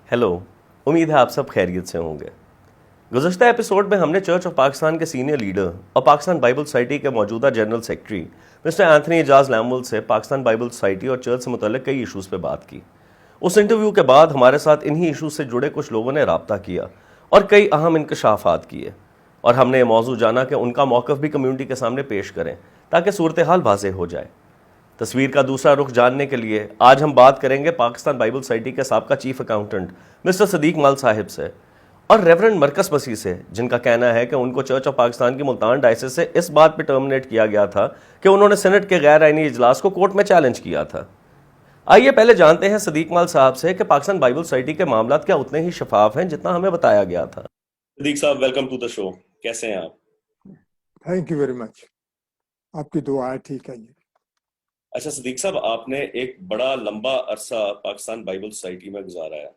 Hello. उम्मीद है आप सब खैरियत से होंगे। गुज़श्ता एपिसोड में हमने चर्च ऑफ पाकिस्तान के सीनियर लीडर और पाकिस्तान बाइबल सोसाइटी के मौजूदा general secretary mister Anthony Ejaz Lemuel से पाकिस्तान बाइबल सोसाइटी और चर्च से मुतल्लिक कई इशूज़ पे बात की। उस इंटरव्यू के बाद हमारे साथ इन्हीं इशूज़ से जुड़े कुछ लोगों ने रब्ता किया और कई अहम इंकशाफात किए, और हमने ये मौजू जाना कि उनका मौक़िफ़ भी कम्यूनिटी के सामने पेश करें ताकि सूरत हाल वाज़ेह हो जाए। तस्वीर का दूसरा रुख जानने के लिए आज हम बात करेंगे पाकिस्तान बाइबल सोसाइटी के साबका चीफ अकाउंटेंट मिस्टर सदीक मल साहिब से और रेवरेंड मरकस मसीह से, जिनका कहना है कि उनको चर्च ऑफ पाकिस्तान की मुल्तान डायसिस से इस बात पर टर्मिनेट किया गया था कि उन्होंने सेनेट के गैर आईनी इजलास को कोर्ट में चैलेंज किया था। आइए पहले जानते हैं सदीक मल साहब से कि पाकिस्तान बाइबल सोसाइटी के मामला क्या उतने ही शफाफ हैं जितना हमें बताया गया था। सदीक साहब, वेलकम टू द शो। कैसे हैं आप? Thank you very much. आपकी दुआ ठीक है। ये अच्छा सदीक साहब, आपने एक बड़ा लंबा अरसा पाकिस्तान बाइबल सोसाइटी में गुजारा है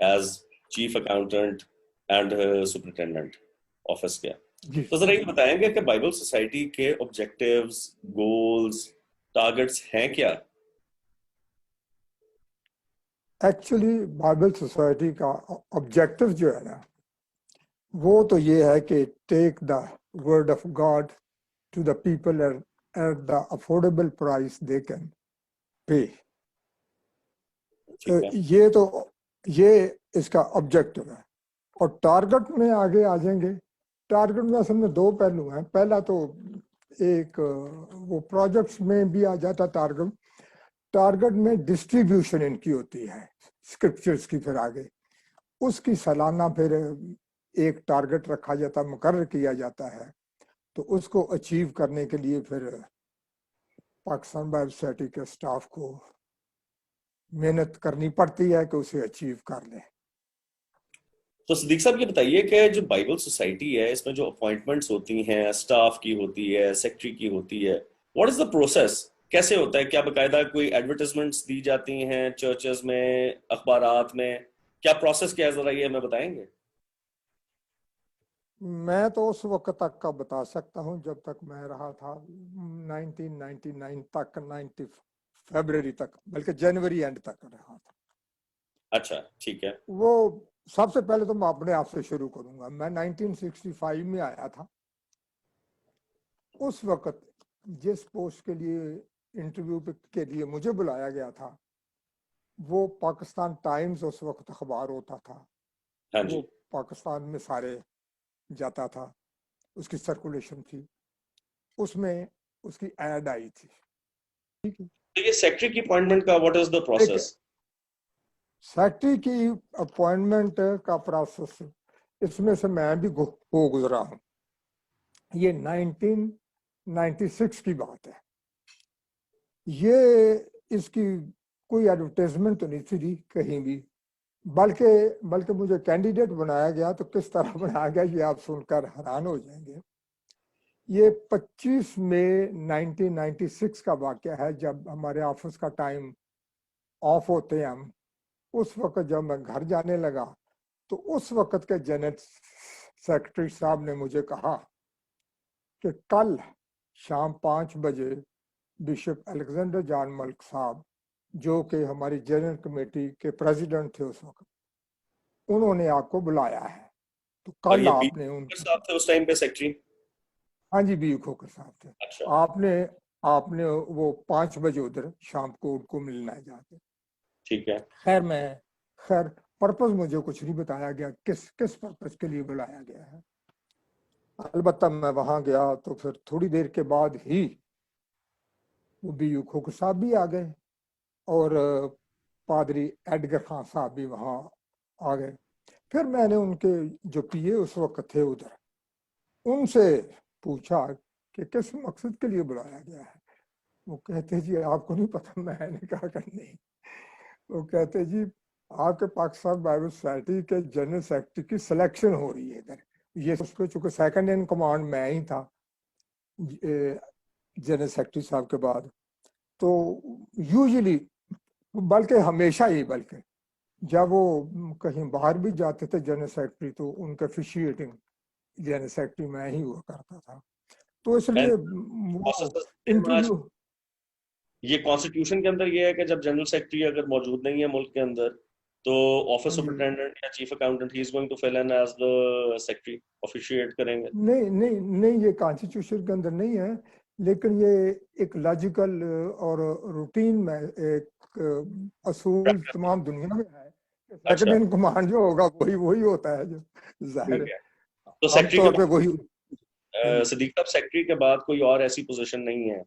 as chief accountant and superintendent office के। जी तो जरा ये बताएंगे कि बाइबल सोसाइटी के ऑब्जेक्टिव्स, गोल्स, टारगेट्स हैं क्या? एक्चुअली बाइबल सोसाइटी का ऑब्जेक्टिव जो है ना, वो तो ये है कि take the word of God to the people at the affordable price they can pay. ठीक है। ये इसका ऑब्जेक्टिव है। और टारगेट में आगे आ जाएंगे। टारगेट में असल में दो पहलू हैं। पहला तो एक वो प्रोजेक्ट्स में भी आ जाता टारगेट। टारगेट में डिस्ट्रीब्यूशन इनकी होती है स्क्रिप्चर्स की, फिर आगे उसकी सालाना फिर एक टारगेट रखा जाता, मुकर्रर किया जाता है। तो उसको अचीव करने के लिए फिर पाकिस्तान बाइबल सोसाइटी के स्टाफ को मेहनत करनी पड़ती है कि उसे अचीव कर ले। तो सदीक साहब ये बताइए कि जो बाइबल सोसाइटी है इसमें जो अपॉइंटमेंट्स होती हैं, स्टाफ की होती है, सेक्रेटरी की होती है, व्हाट इज द प्रोसेस? कैसे होता है? क्या बकायदा कोई एडवर्टाइजमेंट्स दी जाती हैं चर्चेस में, अखबारात में? क्या प्रोसेस क्या है, जरा ये हमें बताएंगे? मैं तो उस वक्त तक का बता सकता हूँ जब तक मैं रहा था 1999 तक, 90 फरवरी तक, बल्कि जनवरी एंड तक रहा था। अच्छा, ठीक है। वो सबसे पहले तो मैं अपने आप से शुरू करूंगा। मैं 1965 में आया था। उस वक्त जिस पोस्ट के लिए इंटरव्यू के लिए मुझे बुलाया गया था, वो पाकिस्तान टाइम्स उस वक्त अखबार होता था। हाँ वो जी। पाकिस्तान में सारे जाता था, उसकी सर्कुलेशन थी, उसमें उसकी एड आई थी। ठीक है। तो ये सेक्रेटरी की अपॉइंटमेंट का व्हाट इज द एक प्रोसेस? सेक्रेटरी की अपॉइंटमेंट का प्रोसेस, इसमें से मैं भी हो गुजरा हूँ। ये 1996 की बात है। ये इसकी कोई एडवर्टाइजमेंट तो नहीं थी कहीं भी, बल्कि बल्कि मुझे कैंडिडेट बनाया गया। तो किस तरह बनाया गया ये आप सुनकर हैरान हो जाएंगे। ये 25 मई 1996 का वाक़या है, जब हमारे ऑफिस का टाइम ऑफ होते हैं हम। उस वक्त जब मैं घर जाने लगा, तो उस वक्त के जनरल सेक्रेटरी साहब ने मुझे कहा कि कल शाम 5 बजे बिशप अलेक्जेंडर जॉन मल्क साहब, जो कि हमारी जनरल कमेटी के प्रेसिडेंट थे उस वक्त, उन्होंने आपको बुलाया है। तो और कल ये बी आपने उनको। साहब थे उस टाइम पे सेक्रेटरी? हाँ जी, बी खोकर साहब थे। अच्छा, आपने आपने वो 5 बजे उधर शाम को उनको मिलना है जाके। ठीक है। खैर पर्पज मुझे कुछ नहीं बताया गया, किस किस पर्पज के लिए बुलाया गया है। अलबत्ता मैं वहां गया तो फिर थोड़ी देर के बाद ही वो बी खोकर साहब भी आ गए, और पादरी एडगर खान साहब भी वहां आ गए। फिर मैंने उनके जो पीए उस वक्त थे उधर, उनसे पूछा कि किस मकसद के लिए बुलाया गया है। वो कहते जी आपको नहीं पता? मैंने कहा कि नहीं। वो कहते जी आपके पाकिस्तान बाइबल सोसाइटी के जनरल सेक्रेटरी की सिलेक्शन हो रही है इधर। ये उसको चूंकि सेकंड इन कमांड मैं ही था जनरल सेक्रेटरी साहब के बाद, तो यूजुअली, बल्कि हमेशा ही, बल्कि जब वो कहीं बाहर भी जाते थे जनरल सेक्रेटरी, तो उनका ऑफिशिएटिंग जनरल सेक्रेटरी मैं ही हुआ करता था। तो इसलिए एंड वो प्रोसेस इंटरव्यू। ये कॉन्स्टिट्यूशन के अंदर ये है कि जब जनरल सेक्रेटरी अगर मौजूद नहीं है मुल्क के अंदर, तो ऑफिस हाँ जी। सुपरिटेंडेंट या chief accountant he is going to fill in as the secretary, officiate करेंगे। नहीं नहीं नहीं, ये कॉन्स्टिट्यूशन के अंदर नहीं है, लेकिन ये एक लॉजिकल और रूटीन में एक असूल तमाम दुनिया में है। सेकंड अच्छा, इन कमांड जो होगा वही वही होता है, जो जाहिर ठीक है है। तो सेक्रेटरी के आमतौर पे बाद वही। हाँ जी। सिद्दीक साहब, सेक्रेटरी के बाद कोई और ऐसी पोजीशन नहीं है,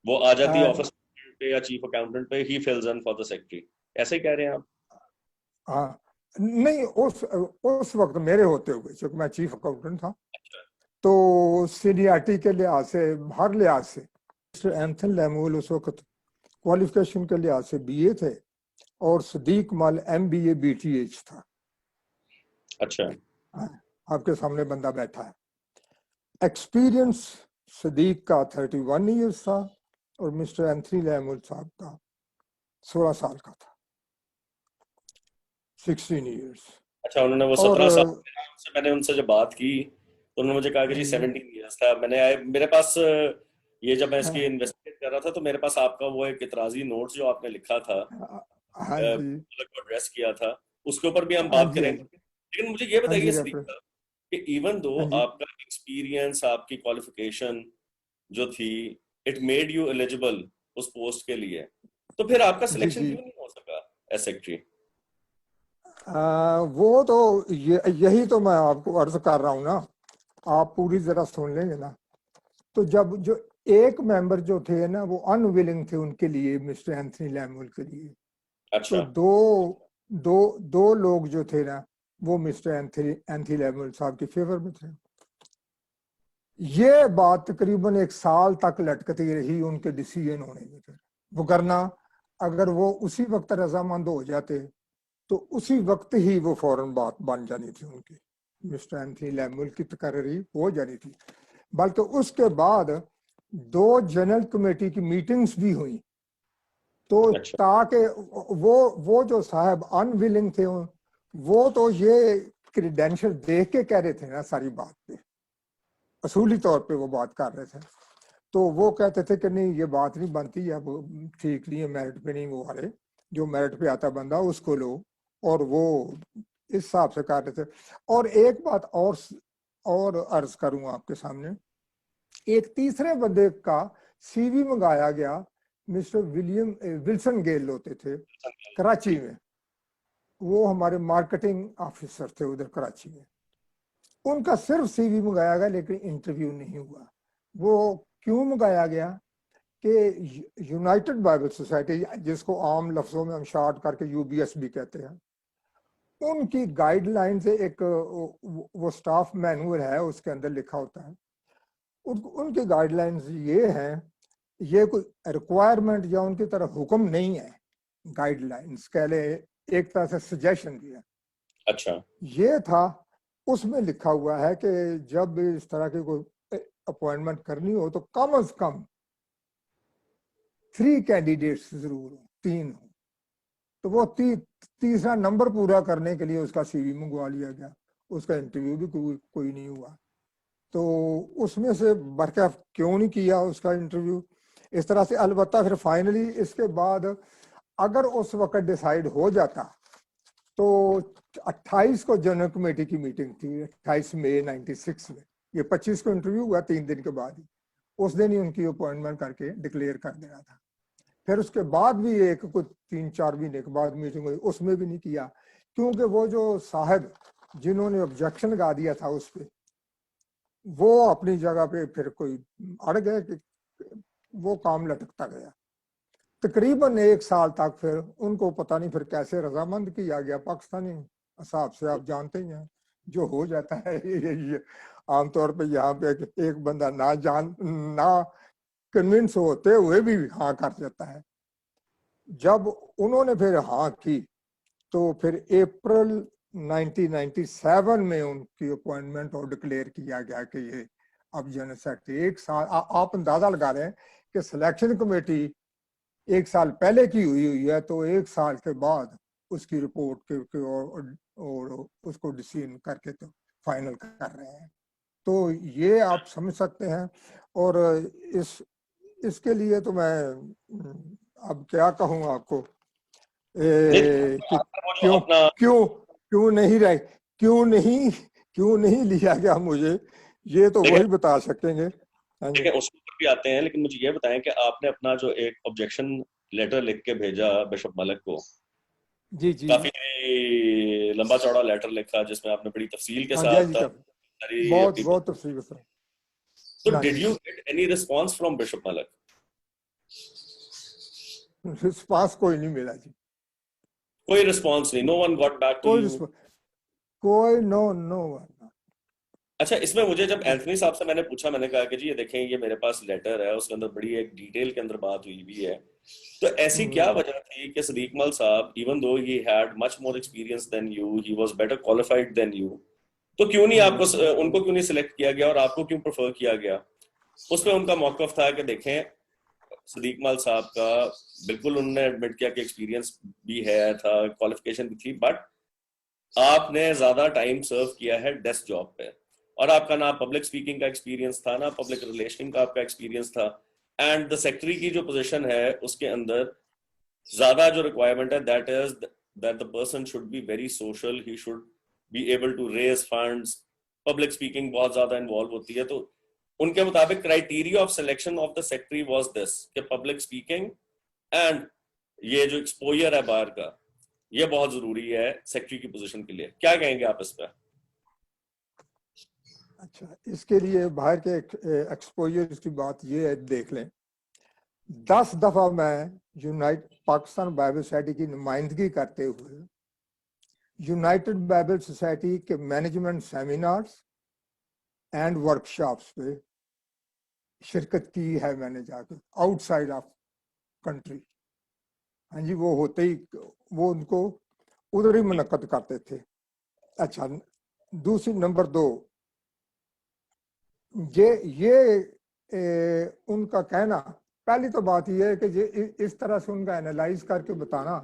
वो आ जाती है आ, ऑफिस पे या चीफ अकाउंटेंट पे, ही फिल्स इन फॉर द सेक्रेटरी, ऐसे ही कह रहे हैं आप? हाँ नहीं, उस वक्त मेरे होते हुए, क्योंकि मैं चीफ अकाउंटेंट था, तो सीनियरिटी के लिहाज से, हर लिहाज से मिस्टर एंथन लैमुअल उस वक्त क्वालिफिकेशन के लिहाज से बीए थे, और सदीक मल एमबीए बीटीएच था। अच्छा। हाँ, आपके सामने बंदा बैठा है। एक्सपीरियंस सदीक का 31 ईयर्स था, और मिस्टर एंथनी लैमुअल साहब का 16 साल का था, 16 ईयर्स। अच्छा, उन्होंने वो और 17 साल, से मैंने उनसे जब बात की तो उन्होंने मुझे कहा कि हाँ जी जी। 17 ईयर्स था। मेरे पास ये जब मैं इसकी हाँ इन्वेस्टिगेट कर रहा था तो मेरे पास आपका वो एक इतराजी नोट जो आपने लिखा था, हाँ जी। को एड्रेस किया था, उसके ऊपर भी हम हाँ बात जी। हाँ करेंगे। जी। लेकिन मुझे ये हाँ बताइए जी सदीक रेफरेंस। साहब, कि इवन दो हाँ जी। आपका एक्सपीरियंस, आपकी क्वालिफिकेशन जो थी, इट मेड यू एलिजिबल उस पोस्ट के लिए, तो फिर आपका जी सिलेक्शन जी। क्यों नहीं हो सका एज सेक्रेटरी? वो तो यही तो मैं आपको अर्ज कर रहा हूँ ना, आप पूरी जरा सुन लेंगे ना। तो जब जो एक मेंबर जो थे ना, वो अनविलिंग थे उनके लिए, मिस्टर एंथनी लैमुअल के लिए। तो अच्छा। दो दो दो लोग जो थे ना, वो मिस्टर एंथनी एंथनी लैमुअल साहब के फेवर में थे। ये बात तकरीबन 1 साल तक लटकती रही उनके डिसीजन होने में। फिर वो करना, अगर वो उसी वक्त रजामंद हो जाते, तो उसी वक्त ही वो फौरन बात बन जानी थी उनकी, मिस्टर एंथनी लैमुअल की तकर्री हो जानी थी। बल्कि उसके बाद 2 जनरल कमेटी की मीटिंग्स भी हुई, तो अच्छा। ताकि वो जो साहब अनविलिंग थे, वो तो ये क्रीडेंशियल देख के कह रहे थे ना सारी बात पे, असूली तौर पे वो बात कर रहे थे। तो वो कहते थे कि नहीं, ये बात नहीं बनती है, वो ठीक नहीं है, मेरिट पे नहीं वो आ रहे, जो मेरिट पे आता बंदा उसको लो। और वो इस हिसाब से कर रहे थे। और एक बात और अर्ज करूं आपके सामने, एक तीसरे बंदे का सीवी मंगाया गया, मिस्टर विल्सन गेल होते थे कराची में, वो हमारे मार्केटिंग ऑफिसर थे उधर कराची में। उनका सिर्फ सीवी मंगाया गया, लेकिन इंटरव्यू नहीं हुआ। वो क्यों मंगाया गया कि यूनाइटेड बाइबल सोसाइटी, जिसको आम लफ्जों में हम शॉर्ट करके यूबीएस भी कहते हैं, उनकी गाइडलाइन से एक वो स्टाफ मैनुअल है, उसके अंदर लिखा होता है। उनकी गाइडलाइंस ये हैं, ये कोई रिक्वायरमेंट या उनकी तरफ हुक्म नहीं है, गाइडलाइंस कह ले, एक तरह से सजेशन दिया। अच्छा। ये था, उसमें लिखा हुआ है कि जब भी इस तरह की कोई अपॉइंटमेंट करनी हो, तो कम से कम 3 कैंडिडेट्स जरूर हो, 3 हो। तो वो तीसरा नंबर पूरा करने के लिए उसका सीवी मंगवा लिया गया। उसका इंटरव्यू भी कोई नहीं हुआ। तो उसमें से बरकरार क्यों नहीं किया उसका इंटरव्यू, इस तरह से। अलबत्ता फिर फाइनली इसके बाद अगर उस वक्त डिसाइड हो जाता, तो 28 को जनरल कमेटी की मीटिंग थी, 28 मई 96 में। ये 25 को इंटरव्यू हुआ, 3 दिन के बाद ही, उस दिन ही उनकी अपॉइंटमेंट करके डिक्लेयर कर देना था। फिर उसके बाद भी एक कुछ 3-4 महीने के बाद मीटिंग हुई, उसमें भी नहीं किया, क्योंकि वो जो साहब जिन्होंने ऑब्जेक्शन लगा दिया था उस पर, वो अपनी जगह पे फिर कोई अड़ गए कि वो काम लटकता गया। तकरीबन 1 साल तक फिर उनको पता नहीं फिर कैसे रजामंद किया गया पाकिस्तानी हिसाब से, आप जानते ही हैं जो हो जाता है। ये आमतौर पे यहाँ पे एक बंदा ना कन्विंस होते हुए भी हाँ कर जाता है। जब उन्होंने फिर हाँ की, तो फिर अप्रैल 1997 में उनकी अपॉइंटमेंट और डिक्लेयर किया गया कि ये अब जनरल सेक्रेटरी। 1 साल आप अंदाजा लगा रहे हैं कि सिलेक्शन कमेटी 1 साल पहले की हुई है, तो 1 साल के बाद उसकी रिपोर्ट के और उसको डिसीजन करके तो फाइनल कर रहे हैं। तो ये आप समझ सकते हैं। और इस इसके लिए तो मैं अब क्या कहूँ आपको, नहीं तो कि वो जो क्यों अपना क्यों क्यों नहीं रह क्यों नहीं लिया गया मुझे, ये तो देखें वही बता सकेंगे। हाँ जी देखें उसके ऊपर भी आते हैं, लेकिन मुझे ये बताएं कि आपने अपना जो एक ऑब्जेक्शन लेटर लिख के भेजा बिशप मलिक को, जी जी। काफी लंबा चौड़ा लेटर लिखा जिसमें आपने बड़ी तफसील के हाँ जी हाँ साथ जी का सारी बहुत अपनी बहुत तफसील से। तो हाँ डिड जी, you get any response from bishop Malik? Response कोई नहीं मिला जी। कोई रिस्पॉन्स नहीं, no one got back to कोई यू? रिस्पांस, कोई, नो नो। अच्छा, इसमें मुझे जब एंथनी साहब से मैंने पूछा, मैंने कहा कि जी ये देखें, ये मेरे पास लेटर है, उसके अंदर बड़ी एक डिटेल के अंदर बात हुई भी है, तो ऐसी क्या वजह थी कि सदीक मल साहब, इवन दो ही had much more experience than you, he was better qualified than you, तो क्यों नहीं आपको उनको क्यों नहीं सिलेक्ट किया गया और आपको क्यों प्रेफर किया गया? उस पर उनका मौकफ था कि देखें, सदीक मल साहब का बिल्कुल उन्होंने एडमिट किया कि एक्सपीरियंस भी है था, क्वालिफिकेशन भी थी, बट आपने ज्यादा टाइम सर्व किया है डेस्क जॉब पे, और आपका ना पब्लिक स्पीकिंग का एक्सपीरियंस था ना पब्लिक रिलेशनिंग का आपका एक्सपीरियंस था, एंड द सेक्रेटरी की जो पोजीशन है उसके अंदर ज्यादा जो रिक्वायरमेंट है that is that the person should be very social, he should be able to raise funds, public speaking बहुत ज्यादा इन्वॉल्व होती है, तो उनके मुताबिक criteria of selection of the secretary was this कि पब्लिक स्पीकिंग एंड ये जो एक्सपोजर है बाहर का, ये बहुत जरूरी है सेक्रेटरी की पोजीशन के लिए। क्या कहेंगे आप इस पर? अच्छा, इसके लिए बाहर के एक्सपोजर की बात ये है, देख लें 10 दफा मैं यूनाइटेड पाकिस्तान बाइबल सोसाइटी की नुमाइंदगी करते हुए यूनाइटेड बाइबल सोसाइटी के मैनेजमेंट सेमिनार्स एंड वर्कशॉप्स पे शिरकत की है मैंने जाकर, आउटसाइड ऑफ कंट्री। हाँ जी, वो होते ही वो उनको उधर ही मुनक्कद करते थे। अच्छा, दूसरी नंबर 2, ये उनका कहना, पहली तो बात यह है कि ये इस तरह से उनका एनालाइज करके बताना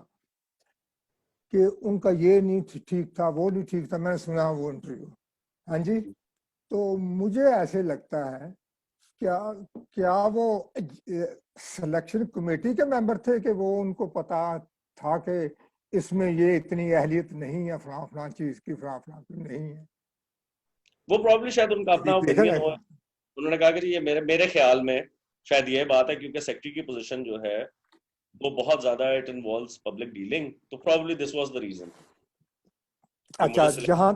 कि उनका ये नहीं ठीक था, वो नहीं ठीक था, मैंने सुना वो इंटरव्यू। हाँ जी, तो मुझे ऐसे लगता है, क्या क्या वो सिलेक्शन कमेटी के मेंबर थे कि वो उनको पता था कि इसमें ये इतनी अहलियत नहीं है, फलां फलां चीज की, फलां फलां की नहीं है। वो प्रॉब्ली शायद उनका कभी अपना देखा ओपिनियन हो, गया? उन्होंने कहा कि जी ये मेरे मेरे ख्याल में शायद ये बात है क्योंकि सेक्रेटरी की पोजीशन जो है वो बहुत ज्यादा इट इन्वॉल्व्स पब्लिक डीलिंग, तो probably this was the reason कि मुझे अच्छा, सिलेक्ट अच्छा, जहां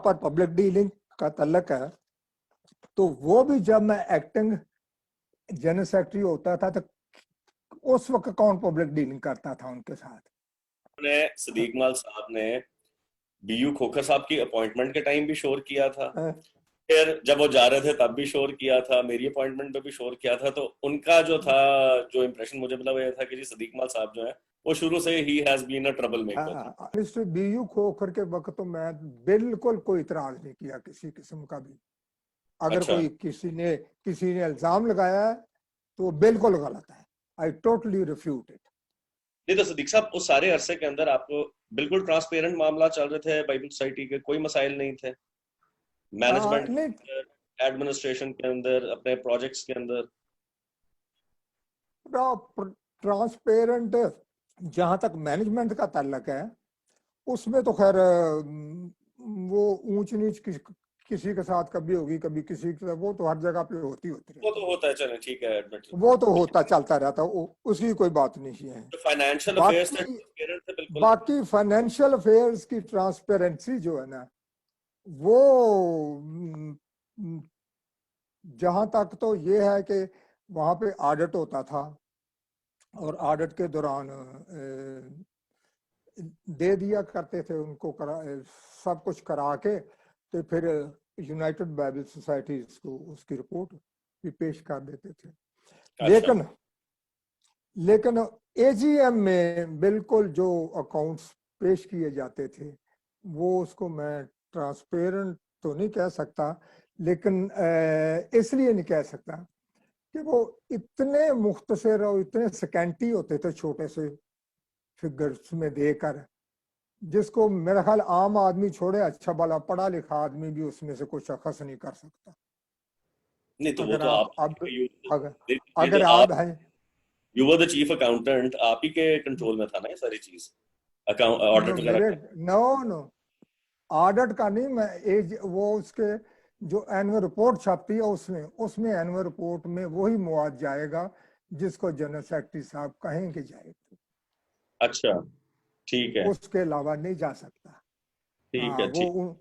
पर पब्लिक डीलिंग का तल्लक है, तो वो भी जब मैं एक्टिंग जनरल सेक्रेटरी होता था तो उस वक्त कौन पब्लिक डीलिंग करता था उनके साथ? ने सदीक माल साहब ने बीयू खोखर साहब की अपॉइंटमेंट के टाइम भी शोर किया था, फिर जब वो जा रहे थे तब भी शोर किया था, मेरी अपॉइंटमेंट पे भी शोर किया था, तो उनका जो था, जो इंप्रेशन मुझे मिला वो ये था कि जी सदीक माल साहब जो है वो शुरू से ही has been a trouble maker. Mister B U Khokhar के वक्त तो मैं बिल्कुल कोई इतराज नहीं किया किसी किस्म का भी। अगर अच्छा, कोई किसी ने इल्जाम लगाया है तो वो बिल्कुल गलत है। I totally refute it. नहीं तो सदीक साहब उस सारे अरसे के अंदर आपको बिल्कुल ट्रांसपेरेंट मामला चल रहे थे बाइबल सोसाइटी के, कोई मसाइल नहीं थे मैनेजमेंट के नहीं, अंदर, एडमिनिस्ट्रेशन के अंदर, अपने प्रोजेक्ट्स के अंदर? ट्रांसपेरेंट जहां तक मैनेजमेंट का ताल्लुक है, उसमें तो खैर वो ऊंच नीच किसी के साथ कभी होगी, कभी किसी के साथ, वो तो हर जगह पे होती वो रहती तो है। होता है, चलें ठीक है, एडमिट। वो तो होता चलता रहता है, उसकी कोई बात नहीं है। जो फाइनेंशियल अफेयर्स थे बाकी ट्रांसपेरेंट थे बिल्कुल। बाकी फाइनेंशियल अफेयर्स की ट्रांसपेरेंसी जो है ना, वो जहां तक तो ये है कि वहां पे ऑडिट होता था और ऑडिट के दौरान दे दिया करते थे उनको, सब कुछ करा के, तो फिर यूनाइटेड बाइबल सोसाइटीज को उसकी रिपोर्ट भी पेश कर देते थे। अच्छा, लेकिन लेकिन एजीएम में बिल्कुल जो अकाउंट्स पेश किए जाते थे, वो उसको मैं ट्रांसपेरेंट तो नहीं कह सकता, लेकिन इसलिए नहीं कह सकता कि वो इतने मुख्तसर और इतने स्कैंटी होते थे, छोटे से फिगर्स में देकर, जिसको मेरा ख्याल आम आदमी छोड़े, अच्छा भला पढ़ा लिखा आदमी भी उसमें से कुछ अखस नहीं कर सकता। नहीं तो वो अगर तो आप आप अब अगर नहीं तो अगर आप आप हैं you were the chief accountant, आप ही के कंट्रोल में था ना ये सारी चीज, अकाउंट नो ऑडिट वगैरह मेरे का? नो नो ऑडिट का नहीं, मैं एज वो उसके जो एनुअल रिपोर्ट छपती है उसमें उसमें एनुअल रिपोर्ट में वही मवाद जाएगा जिसको जनरल सेक्रेटरी साहब कहेंगे जाएगा, अच्छा, ठीक है, उसके अलावा नहीं जा सकता। ठीक हाँ है, ठीक।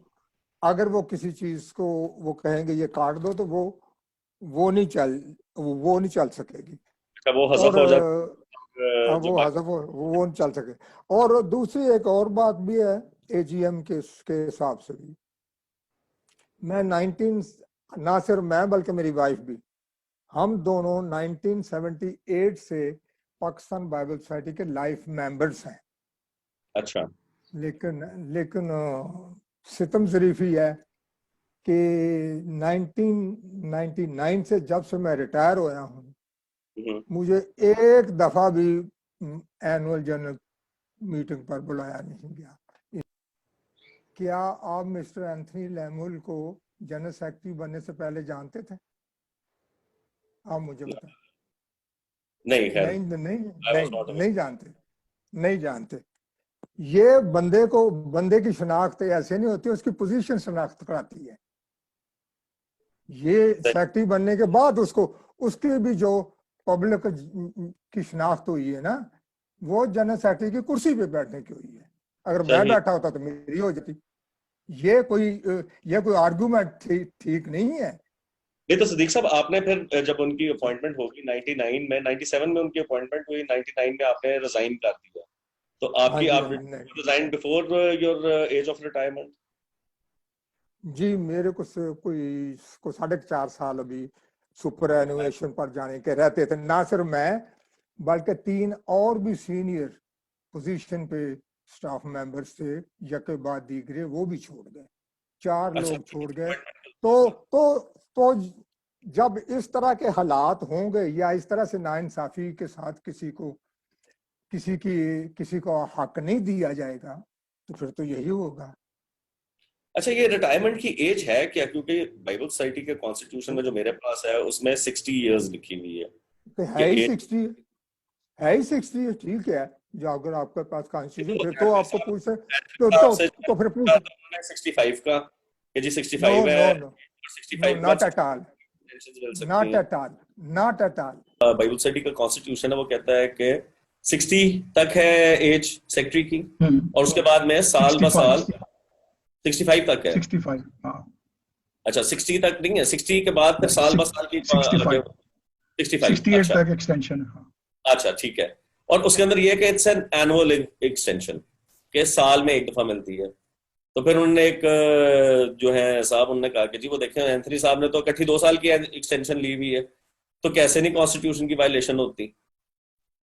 अगर वो किसी चीज को वो कहेंगे ये काट दो तो वो नहीं चल वो नहीं चल सकेगी। अच्छा, वो हज़फ और हो जाता जो वो हजफ वो नहीं चल सके। और दूसरी एक और बात भी है एजीएम के हिसाब से भी, मैं 19 ना सिर्फ मैं बल्कि मेरी वाइफ भी, हम दोनों 1978 से पाकिस्तान बाइबल सोसाइटी के लाइफ मेंबर्स हैं। अच्छा। लेकिन लेकिन सितम शरीफी है कि 1999 से जब से मैं रिटायर होया हूँ हम्म। मुझे एक दफा भी एनुअल जनरल मीटिंग पर बुलाया नहीं गया। क्या आप मिस्टर एंथनी लैमुल को जनरल सेक्रेटरी बनने से पहले जानते थे? आप मुझे बताएं। नहीं, खैर, नहीं नहीं आई वाज नहीं नॉट अवेयर। नहीं जानते, नहीं जानते। ये बंदे की शनाख्त ऐसे नहीं होती, उसकी पोजीशन शनाख्त कराती है। ये सेक्रेटरी बनने के बाद उसको उसकी भी जो पब्लिक की शनाख्त हुई है ना, वो जनरल सेक्रेटरी की कुर्सी पे बैठने की हुई है। अगर मैं सही। बैठा होता तो मेरी हो जाती। ये कोई आर्गुमेंट ठीक नहीं है। नहीं तो सिद्दीक साहब, आपने फिर जब उनकी अपॉइंटमेंट होगी 99 में, 97 में उनकी अपॉइंटमेंट हुई, 99 में आपने रिजाइन कर दिया, तो हाँ आपकी जी, आप हाँ जी, नहीं resign before your age of retirement? जी, मेरे को 4.5 साल अभी सुपर एनुएशन पर जाने के रहते थे। ना सिर्फ मैं बल्कि 3 और भी सीनियर पोजीशन पे स्टाफ मेंबर्स थे, यके बाद दीगरे वो भी छोड़ गए, 4 अच्छा। लोग छोड़ गए। तो जब इस तरह के हालात होंगे या इस तरह से नाइंसाफी के साथ किसी को हक नहीं दिया जाएगा तो फिर तो यही होगा। अच्छा, ये रिटायरमेंट की एज है क्या? क्योंकि बाइबल सोसाइटी के कॉन्स्टिट्यूशन में जो मेरे पास है उसमें 60 इयर्स लिखी हुई है तो कि है ही एज। 60, है ही 60, ठीक है। जो अगर आपके पास कॉन्स्टिट्यूशन फिर तो कैथलिक आपको पूछ साहब से तो फिर पूछा पूछ। था उन्होंने 65 का, कि जी नो 65 है, नो नो और नो 65 के बाद नॉट एट ऑल, टेंशन मिल सकती नॉट हैं। At all, not at all. Bible society का कॉन्स्टिट्यूशन है, वो कहता है कि 60 तक है एज सेक्रेटरी की, और उसके बाद में साल ब 65 साल 65 तक है। 65 हाँ अच्छा, 60 तक नहीं है, 60 के बाद फिर साल ब साल की आगे 65 65। 68 अच्छा, तक एक्सटेंशन है हाँ। अच्छा, ठीक है। और उसके अंदर ये है कि इट्स एन एनुअल एक्सटेंशन, के साल में एक दफा मिलती है। तो फिर उन्होंने एक जो है साहब, उन्होंने कहा कि जी वो देखें, एंथनी साहब ने तो इकट्ठी 2 साल की एक्सटेंशन ली हुई है, तो कैसे नहीं कॉन्स्टिट्यूशन की वायलेशन होती?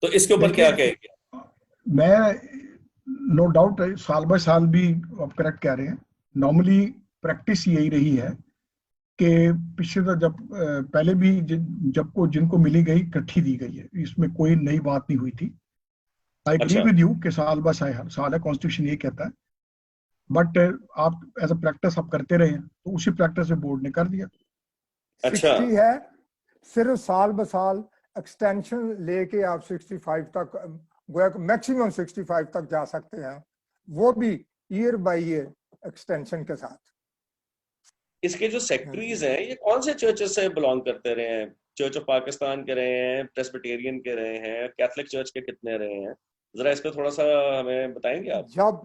तो इसके ऊपर क्या देखिए कहेंगे? मैं नो डाउट साल बाय साल भी आप करेक्ट कह रहे हैं। नॉर्मली प्रैक्टिस यही रही है कि पिछले तो जब पहले भी जिनको मिली गई इकट्ठी दी गई है, इसमें कोई नई बात नहीं हुई थी। आई एग्री अच्छा, विद यू कि साल बाय साल है, कॉन्स्टिट्यूशन ये कहता है। बट आप एज अ प्रैक्टिस आप करते रहे हैं, तो उसी प्रैक्टिस में बोर्ड ने कर दिया। अच्छा। 60 है, सिर्फ साल ब साल एक्सटेंशन लेके आप 65 तक, गोया मैक्सिमम 65 तक जा सकते हैं, वो भी ईयर बाय ईयर एक्सटेंशन के साथ। इसके जो सेक्रेटरीज हैं, ये कौन से चर्चेस से बिलोंग करते रहे हैं? चर्च ऑफ पाकिस्तान के रहे हैं, प्रेस्बिटेरियन के रहे हैं, कैथलिक चर्च के कितने रहे हैं? जरा इस पे थोड़ा सा हमें बताएंगे आप? जब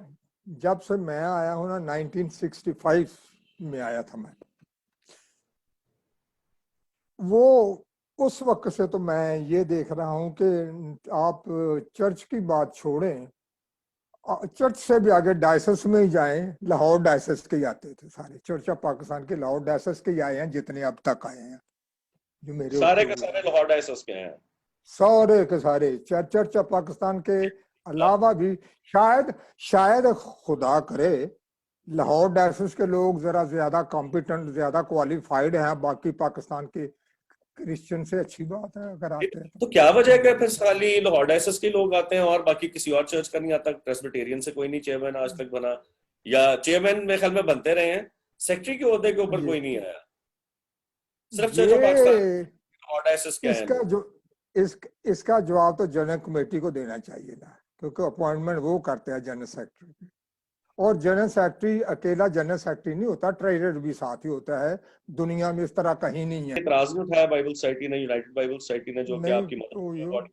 जब से मैं आया हूं ना, 1965 में आया था मैं, वो उस वक्त से तो मैं ये देख रहा हूं कि आप चर्च की बात छोड़ें, चर्च से भी आगे डायसिस में ही जाएं, लाहौर डायसिस के ही आते थे सारे। चर्च ऑफ पाकिस्तान के लाहौर डायसिस के ही आए हैं जितने अब तक आए हैं, जो मेरे सारे ऊपर के हुए सारे हैं। लाहौर डायसिस के हैं? सारे के सारे चर्च ऑफ पाकिस्तान के अलावा भी शायद शायद खुदा करे लाहौर डायसिस के लोग जरा ज्यादा कॉम्पिटेंट, ज्यादा क्वालिफाइड हैं बाकी पाकिस्तान के क्रिश्चियन से। अच्छी बात है अगर आते हैं तो क्या वजह है कि फिर खाली लाहौर डायसिस के लोग आते हैं और बाकी किसी और चर्च का नहीं आता? प्रेस्बिटेरियन से कोई नहीं चेयरमैन आज तक बना, या चेयरमैन मेरे ख्याल में बनते रहे हैं, सेक्रेटरी के ओहदे के ऊपर ये कोई नहीं आया। सिर्फ चर्च ऑफ पाकिस्तान ये लाहौर डायसिस के हैं इसका लोग। जो इसका जवाब तो जनरल कमेटी को देना चाहिए ना, क्योंकि अपॉइंटमेंट वो करते हैं जनरल सेक्रेटरी की। और जनरल सेक्रेटरी अकेला जनरल सेक्रेटरी नहीं होता, ट्रेजरर भी साथ ही होता है। दुनिया में इस तरह कहीं नहीं है। इतराज नहीं उठाया बाइबल सोसाइटी ने, यूनाइटेड बाइबल सोसाइटी ने, जो कि नहीं, आपकी मदद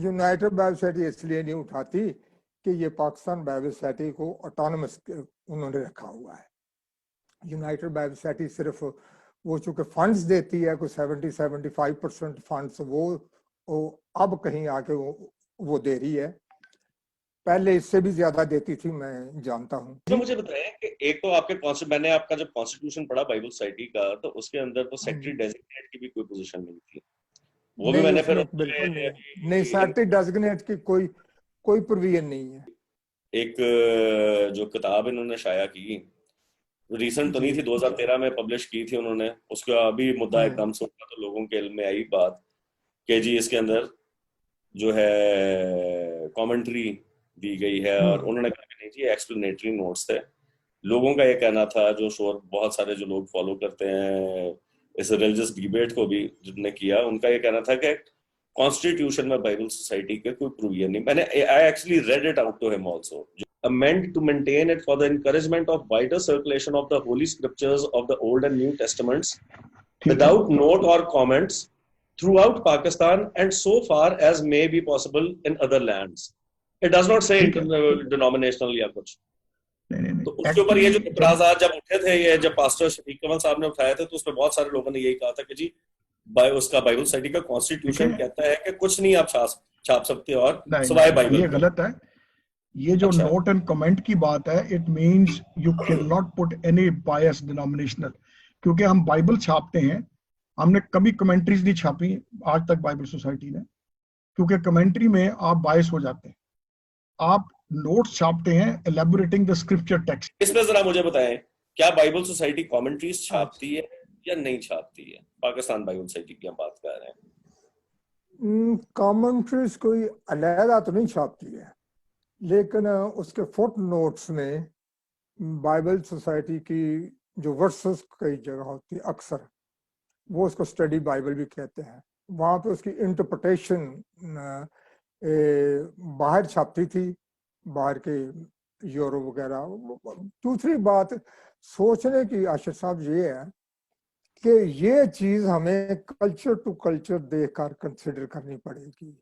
यूनाइटेड बाइबल सोसाइटी इसलिए नहीं उठाती कि ये पाकिस्तान बाइबल सोसाइटी को ऑटोनमस उन्होंने रखा हुआ है। यूनाइटेड बाइबल सोसाइटी सिर्फ वो चूंकि फंड्स देती है, कोई 70-75% फंड्स वो अब कहीं आके वो दे रही है। पहले इससे भी ज्यादा देती थी, मैं जानता हूँ। तो मुझे बताएं कि एक तो आपके मैंने आपका जब कॉन्स्टिट्यूशन पढ़ा बाइबल सोसाइटी का, तो उसके अंदर तो सेक्रेटरी डेजिग्नेट की भी कोई पोजीशन नहीं थी। वो भी मैंने फिर बिल्कुल नहीं, सेक्रेटरी डेजिग्नेट की कोई प्रोविजन नहीं है। एक जो किताब इन्होंने शाया की, रीसेंट तो नहीं थी, 2013 में पब्लिश की थी उन्होंने, उसका अभी मुद्दा एकदम सुना तो लोगों के इल्म में आई बात कि जी इसके अंदर जो है कमेंट्री दी गई है, और उन्होंने कहा कि नहीं जी एक्सप्लेनेटरी नोट्स थे। लोगों का ये कहना था, जो शोर बहुत सारे जो लोग फॉलो करते हैं इस रिलीजियस डिबेट को भी जिन्होंने किया, उनका ये कहना था कि कॉन्स्टिट्यूशन में बाइबल सोसाइटी के कोई प्रोविजन नहीं। मैंने I actually read it out to him also, meant to maintain it for the encouragement of wider circulation of the holy scriptures of the Old and New Testaments without note or comments throughout Pakistan and so far as may be possible in other lands. It does not say denominational या कुछ। नहीं। तो उसके ऊपर ये जो इतराज़ात जब उठे थे, ये जब पास्टर शफीक कमल साहब ने उठाए थे, तो उसमें बहुत सारे लोगों ने यही कहा था कि जी उसका बाइबल सोसाइटी का कॉन्स्टिट्यूशन कहता है कि कुछ नहीं आप छाप सकते और सिवाय बाइबल। ये गलत है। ये जो नोट एंड कमेंट की बात है, it means you can not put any bias denominational, क्योंकि हम बाइबल छापते हैं, हमने कभी कमेंट्रीज नहीं छापी आज तक बाइबल सोसाइटी ने, क्योंकि कमेंट्री में आप बायस हो जाते हैं। आप नोट्स छापते हैं एलैबोरेटिंग द स्क्रिप्चर टेक्स्ट। इसमें जरा मुझे बताएं, क्या बाइबल सोसाइटी कमेंट्रीज छापती है या नहीं छापती है? पाकिस्तान बाइबल सोसाइटी की हम बात कर रहे हैं। कमेंट्रीज कोई अलहदा तो नहीं छापती है, लेकिन उसके फुट नोट्स में बाइबल सोसाइटी की जो वर्सेस कई जगह होती है, अक्सर वो उसको स्टडी बाइबल भी कहते हैं, वहाँ पे उसकी इंटरप्रिटेशन बाहर छापती थी, बाहर के यूरोप वगैरह। दूसरी बात सोचने की आशिर साहब ये है कि ये चीज हमें कल्चर टू कल्चर देखकर कंसिडर करनी पड़ेगी।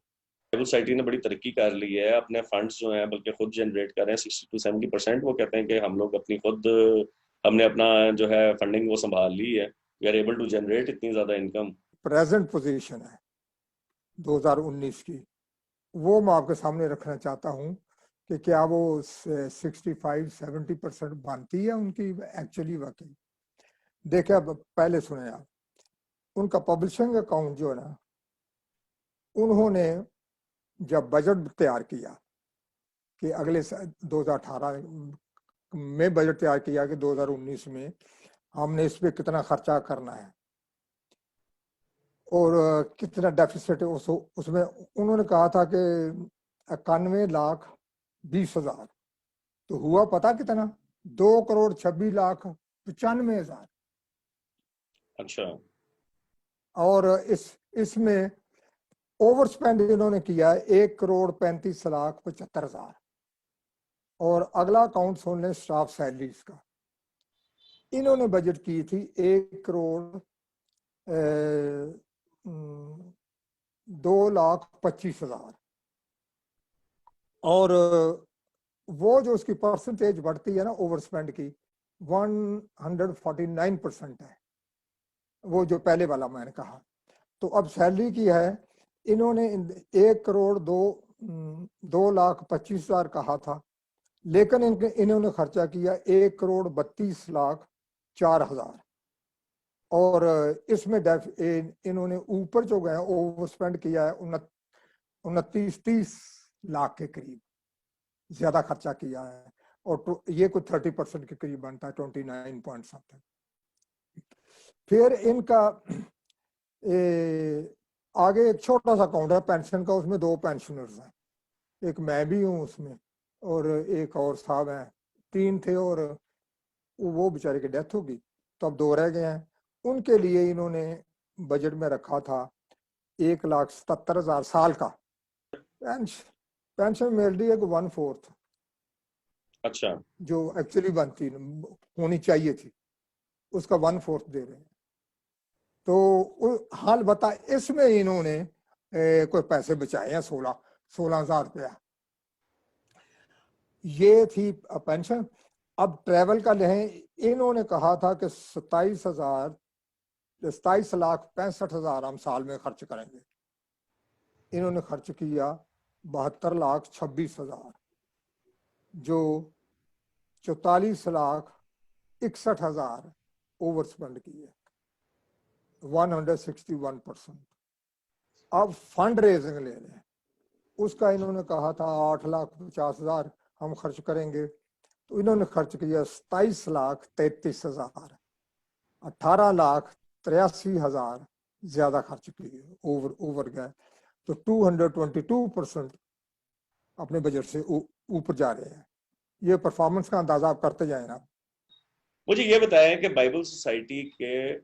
बाइबल सोसाइटी ने बड़ी तरक्की कर ली है, अपने फंड्स जो हैं बल्कि खुद जनरेट कर रहे हैं 60-70%। वो कहते हैं कि हम लोग हमने अपना जो है फंडिंग वो संभाल ली है, we are able to generate इतनी ज्यादा इनकम। प्रेजेंट पोजीशन है 2019 की, वो मैं आपके सामने रखना चाहता हूँ कि क्या वो 65-70% बनती है उनकी एक्चुअली वाकई। देखिए, अब पहले सुने आप, उनका पब्लिशिंग अकाउंट जो है ना, उन्होंने जब बजट तैयार किया कि अगले 2018 में बजट तैयार किया कि 2019 में हमने इस पे कितना खर्चा करना है और कितना डेफिसिट है, उसमें उन्होंने कहा था कि 91,20,000, तो हुआ पता कितना? 2,26,95,000। अच्छा। और इसमें ओवर स्पेंड इन्होंने किया है 1,35,75,000। और अगला अकाउंट सुन लें स्टाफ सैलरीज का, इन्होंने बजट की थी 1,02,25,000। और वो जो उसकी परसेंटेज बढ़ती है ना ओवर स्पेंड की, 149% है, वो जो पहले वाला मैंने कहा। तो अब सैलरी की है, इन्होंने 1,02,25,000 कहा था, लेकिन इन्होंने खर्चा किया 1,32,04,000। और इसमें इन्होंने ऊपर जो गए ओवर स्पेंड किया है 29-30 लाख के करीब ज्यादा खर्चा किया है, और ये कुछ 30% के करीब बनता है, 29 पॉइंट समथिंग। फिर इनका आगे एक छोटा सा अकाउंट है पेंशन का, उसमें 2 पेंशनर्स हैं, एक मैं भी हूँ उसमें और एक और साहब हैं, 3 थे और वो बेचारे की डेथ होगी, तो अब 2 रह गए हैं। उनके लिए इन्होंने बजट में रखा था 1,77,000 साल का पेंशन मिल रही है कि 1/4 अच्छा, जो एक्चुअली बनती होनी चाहिए थी, उसका 1/4 दे रहे हैं। तो हाल बता, इसमें इन्होंने कोई पैसे बचाए हैं 16,000 रुपया। ये थी पेंशन। अब ट्रेवल का लें, इन्होंने कहा था कि 27,65,हजार हम साल में खर्च करेंगे। इन्होंने खर्च किया 72,26,000, जो 44,61,000 ओवर स्पेंड किए, 161%। अब फंड रेजिंग ले लें, उसका इन्होंने कहा था 8,50,000 हम खर्च करेंगे, तो इन्होंने खर्च किया 27,33,000, 18,83,000 ज्यादा खर्च किए, ओवर गए। तो 222% अपने बजट से ऊपर जा रहे हैं। ये परफॉर्मेंस का अंदाजा आप करते जाए ना। मुझे ये बताएं कि बाइबल सोसाइटी के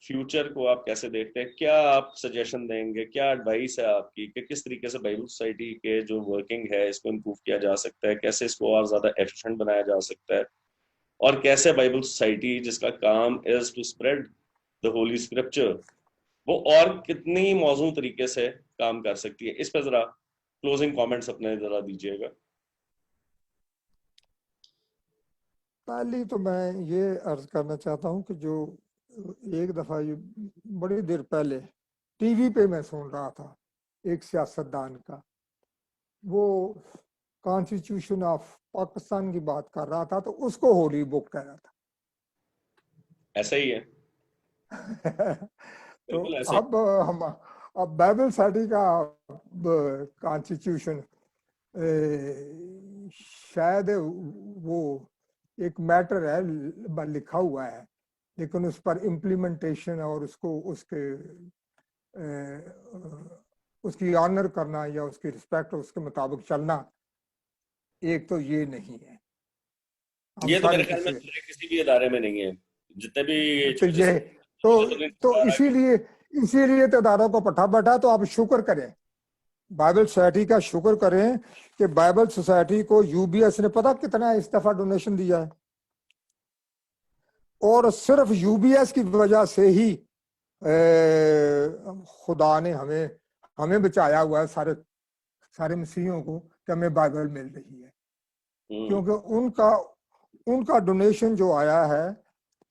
फ्यूचर को आप कैसे देखते हैं? क्या आप सजेशन देंगे, क्या एडवाइस है आपकी कि किस तरीके से बाइबल सोसाइटी के जो वर्किंग है इसको इम्प्रूव किया जा सकता है, कैसे इसको और ज्यादा एफिशिएंट बनाया जा सकता है, और कैसे बाइबल सोसाइटी जिसका काम is to spread the holy scripture, वो और कितनी मौजूद तरीके से काम कर सकती है? इस पर जरा क्लोजिंग कमेंट्स अपने जरा दीजिएगा। पहली तो मैं ये अर्ज करना चाहता हूँ कि जो एक दफा ये बड़ी देर पहले टीवी पे मैं सुन रहा था, एक सियासतदान का, वो कॉन्स्टिट्यूशन ऑफ पाकिस्तान की बात कर रहा था, तो उसको होली बुक कह रहा था। ऐसा ही है, तो बिल्कुल ऐसा ही। अब बाइबल सोसाइटी का कॉन्स्टिट्यूशन शायद वो एक मैटर है, लिखा हुआ है, लेकिन उस पर इम्प्लीमेंटेशन और उसकी ऑनर करना या उसकी रिस्पेक्ट उसके मुताबिक चलना, एक तो ये नहीं है। ये तो मेरे ख्याल में किसी भी इदारे में नहीं है, जितने भी तो छोटे से तो इसीलिए तो इदारों को पठा बैठा। तो आप शुक्र करें, बाइबल सोसाइटी का शुक्र करें कि बाइबल सोसाइटी को यूबीएस ने पता कितना इस दफा डोनेशन दिया है, और सिर्फ यूबीएस की वजह से ही खुदा ने हमें बचाया हुआ है, सारे मसीहियों को, कि हमें बाइबल मिल रही है। क्योंकि उनका डोनेशन जो आया है